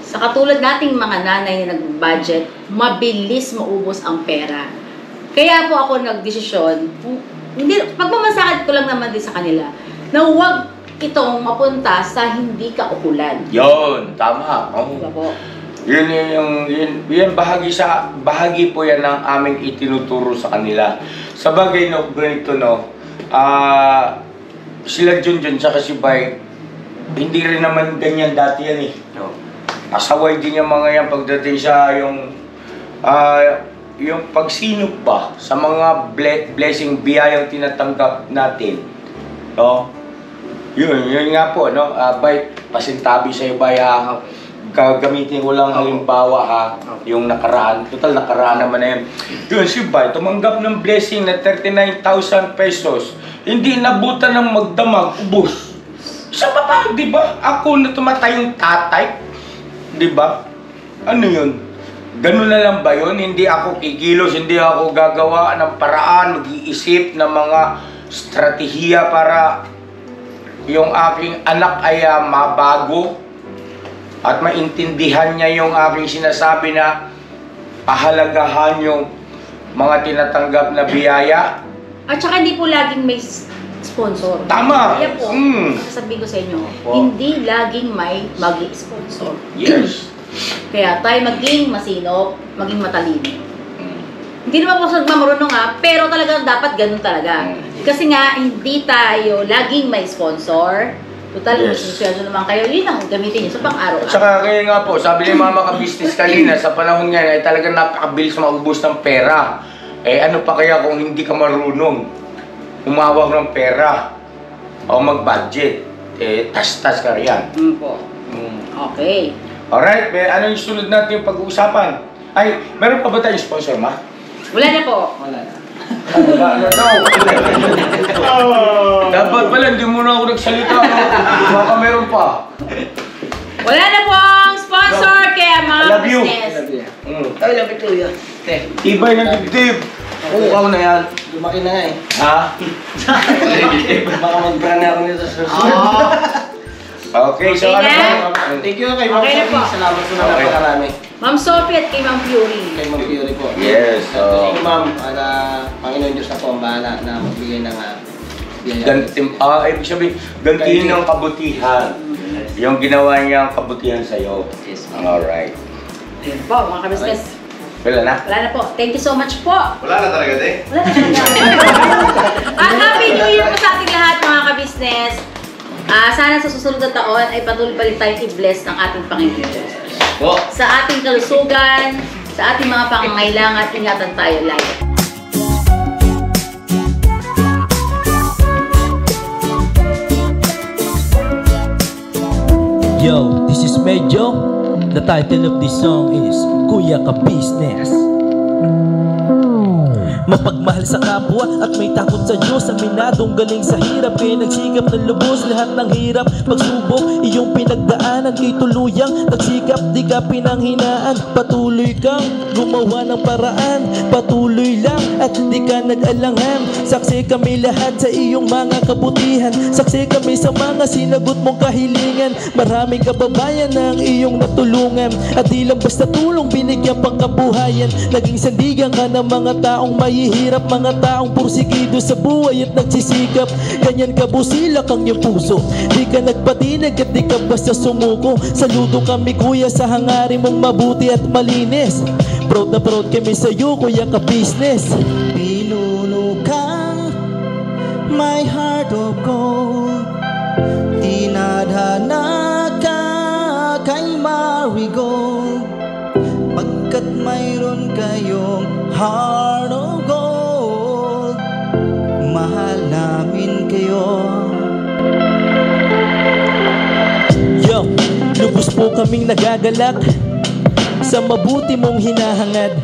Speaker 2: Sa katulad nating mga nanay na nag-budget, mabilis maubos ang pera. Kaya po ako nagdesisyon, pagmamasakad ko lang naman din sa kanila, na huwag itong mapunta sa hindi kaukulan.
Speaker 1: Yun, tama. Oh.
Speaker 2: Diba po?
Speaker 1: Yun bahagi po yan ng aming itinuturo sa kanila. Sa bagay no, ganito no, sila Junjun tsaka si Bay, hindi rin naman ganyan dati yan eh. Asaway din yung mga yan pagdating sa yung pagsinop ba sa mga blessing biyayang tinatanggap natin. No? Yun nga po, no? Bay, pasintabi sa'yo, Bay, ha? Gagamitin ko lang halimbawa, ha? Yung nakaraan. Total, nakaraan naman na yun. Yun, si Bay, tumanggap ng blessing na 39,000 pesos. Hindi nabutan ng magdamag, ubos. Sa baba, di ba? Ako na tumatayong tatay. Di ba? Ano yun? Ganun na lang ba yun? Hindi ako kikilos, hindi ako gagawa ng paraan, mag-iisip ng mga strategiya para yung aking anak ay mabago at maintindihan niya yung aking sinasabi na pahalagahan yung mga tinatanggap na biyaya.
Speaker 2: At saka hindi po laging may sponsor.
Speaker 1: Tama!
Speaker 2: Kaya po, sasabihin ko sa inyo, hindi laging may mag-sponsor.
Speaker 1: Yes.
Speaker 2: Kaya tayo maging masinop, maging matalino. Hindi naman ako marunong pero talagang dapat ganun talaga. Kasi nga, hindi tayo laging may sponsor. Total, susweldo naman kayo, yun ang gamitin nyo sa pang-araw.
Speaker 1: At saka kaya nga po, sabi ni Mama ka-business kanina, sa panahon nga ay talagang napakabilis maubos ng pera. Ano pa kaya kung hindi ka marunong umawag ng pera o mag-budget? Tas-tas ka riyan.
Speaker 2: Po. Okay.
Speaker 1: Alright, ano yung sunod natin yung pag-uusapan? Ay, meron pa ba tayong sponsor, Ma?
Speaker 2: Wala na po.
Speaker 6: Wala na.
Speaker 1: Ano daw? Dapat pala, hindi mo na ako nagsalita. Baka meron pa.
Speaker 2: Wala na po ang sponsor kaya mga
Speaker 1: Love you.
Speaker 2: business.
Speaker 6: Ay, love it to you.
Speaker 1: Tibay ng dibdib.
Speaker 6: Ukaw na yan. Lumaki na nga eh.
Speaker 1: Ha?
Speaker 6: Baka mag-brand na ako nito sa susunod.
Speaker 1: Okay, so
Speaker 2: Okay
Speaker 1: ano
Speaker 2: na?
Speaker 1: pa?
Speaker 6: Thank you kay Ma'am
Speaker 2: Okay na
Speaker 6: Sophie.
Speaker 2: po.
Speaker 6: Salamat po na
Speaker 1: Okay.
Speaker 6: napakarami.
Speaker 2: Ma'am Sophie at kay Ma'am Fury.
Speaker 6: Kay Ma'am Fury po.
Speaker 1: Yes, so...
Speaker 6: Thank you, Ma'am. At Panginoon Diyos na po ang bahala na magbigay ng biyaya.
Speaker 1: Ibig sabihin, gantiin ng kabutihan. Yung ginawa niyang kabutihan sa'yo.
Speaker 6: Yes,
Speaker 1: Alright.
Speaker 2: Yun po, mga kabisnes.
Speaker 1: Wala na?
Speaker 2: Wala na po. Thank you so much po.
Speaker 5: Wala na talaga, te.
Speaker 2: Wala na talaga. Happy New Year po sa ating lahat, mga kabisnes. Sana sa susunod na taon ay patuloy pa rin tayong i-bless ng ating Panginoon Diyos. Sa ating kalusugan, sa ating mga pangangailangan, ingatan tayo lagi.
Speaker 8: Yo, this is Medyo. The title of this song is Kuya Ka Business. Mapagmahal sa kapwa at may takot sa Diyos. Aminadong galing sa hirap, kaya nagsikap ng lubos. Lahat ng hirap, pagsubok, iyong pinagdaanan. Kay tuluyang nagsikap, di ka pinanghinaan. Patuloy kang gumawa ng paraan. Patuloy lang at di ka nag-alangan. Saksi kami lahat sa iyong mga kabutihan. Saksi kami sa mga sinagot mong kahilingan. Maraming kababayan na ang iyong natulungan. At di lang basta tulong, binigyan pang kabuhayan. Naging sandigan ka ng mga taong mahihirap, mga taong pursigido sa buhay at nagsisikap. Ganyan ka busilak ang iyong puso, di ka nagpatinag at di ka basta sumuko. Saludo kami kuya sa hangarin mong mabuti at malinis. Proud na proud kami sa iyo, Kuya Ka Business.
Speaker 9: Pinuno kang my heart of gold, tinadhana ka kay marigold, pagkat mayroon kayong heart of gold. Mahal namin kayo.
Speaker 8: Yo, lubos po kaming nagagalak sa mabuti mong hinahangad.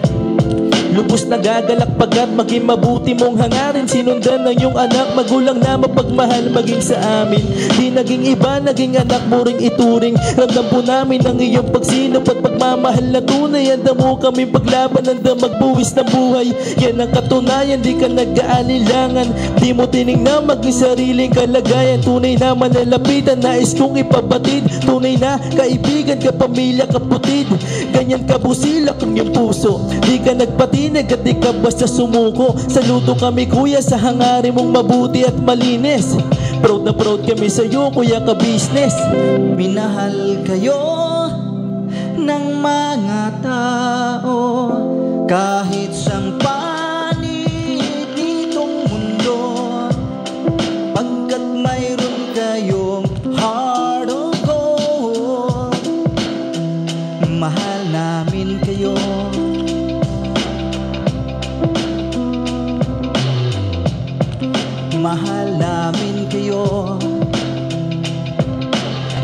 Speaker 8: Lubos nagagalak pagkat maging mabuti mong hangarin. Sinundan ng iyong anak, magulang na mapagmahal maging sa amin. Di naging iba, naging anak mo ring ituring. Ramdam po namin ang iyong pagsinop at pagmamahal na tunay. Handa mo kaming paglaban, handa magbuwis ng buhay. Yan ang katunayan, di ka nag-aalilangan. Di mo tinignan maging sariling kalagayan. Tunay na manalapitan, nais kong ipabatid. Tunay na kaibigan, kapamilya, kaputid. Ganyan kabusilak ang iyong puso, di ka nagpatinag at di ka basta sumuko. Saludo kami kuya sa hangarin mong mabuti at malinis. Proud na proud kami sa iyo, Kuya Ka Business.
Speaker 9: Minahal kayo ng mga tao kahit sang panig nitong mundo, pagkat mayroon kayong heart of gold. Mahal namin kayo. Mahal namin kayo.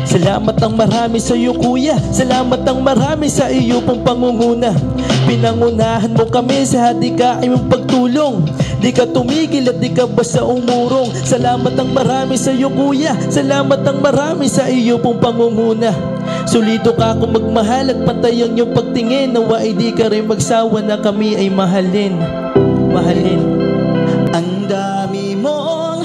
Speaker 8: Salamat ang marami sa iyo kuya, salamat ang marami sa iyo pong pangunguna. Pinangunahan mo kami sa hadikain mong pagtulong. Di ka tumigil at di ka basta umurong. Salamat ang marami sa iyo kuya, salamat ang marami sa iyo pong pangunguna. Solido ka kung magmahal at pantay ang iyong pagtingin. Nawa ay di ka rin magsawa na kami ay mahalin. Mahalin.
Speaker 9: Ang dami mong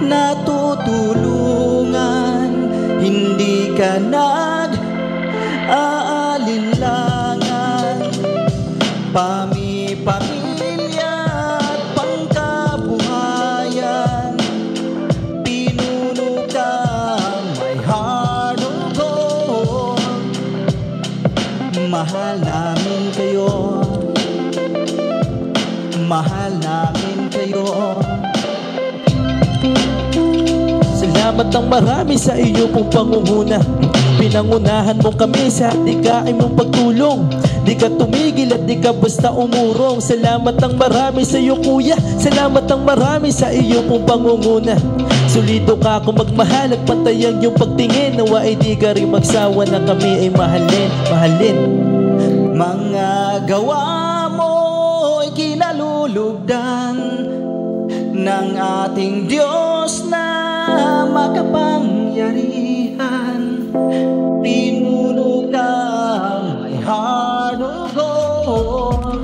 Speaker 9: natutulungan, hindi ka nag-aalinlangan. Pamilya at pangkabuhayan, pinuno ka my heart of gold. mahal namin kayo.
Speaker 8: Salamat ng marami sa iyo pong pangunguna. Pinangunahan mo kami sa dikain mong pagtulong. Di ka tumigil at di ka basta umurong. Salamat ng marami sa iyo kuya. Salamat ng marami sa iyo pong pangunguna. Solido ka kung magmahal at pantayang yung pagtingin. Nawa ay di ka rin magsawa na kami ay mahalin, mahalin.
Speaker 9: Mga gawa mo'y kinalulugdan ng ating Diyos na makapangyarihan. Pinuno ng may harugon.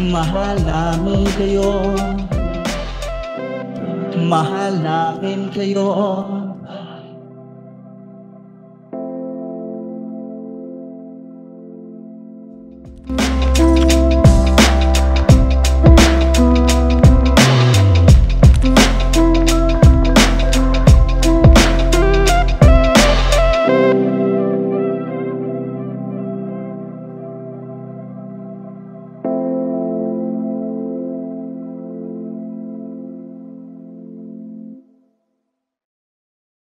Speaker 9: Mahal namin kayo. Mahal namin kayo.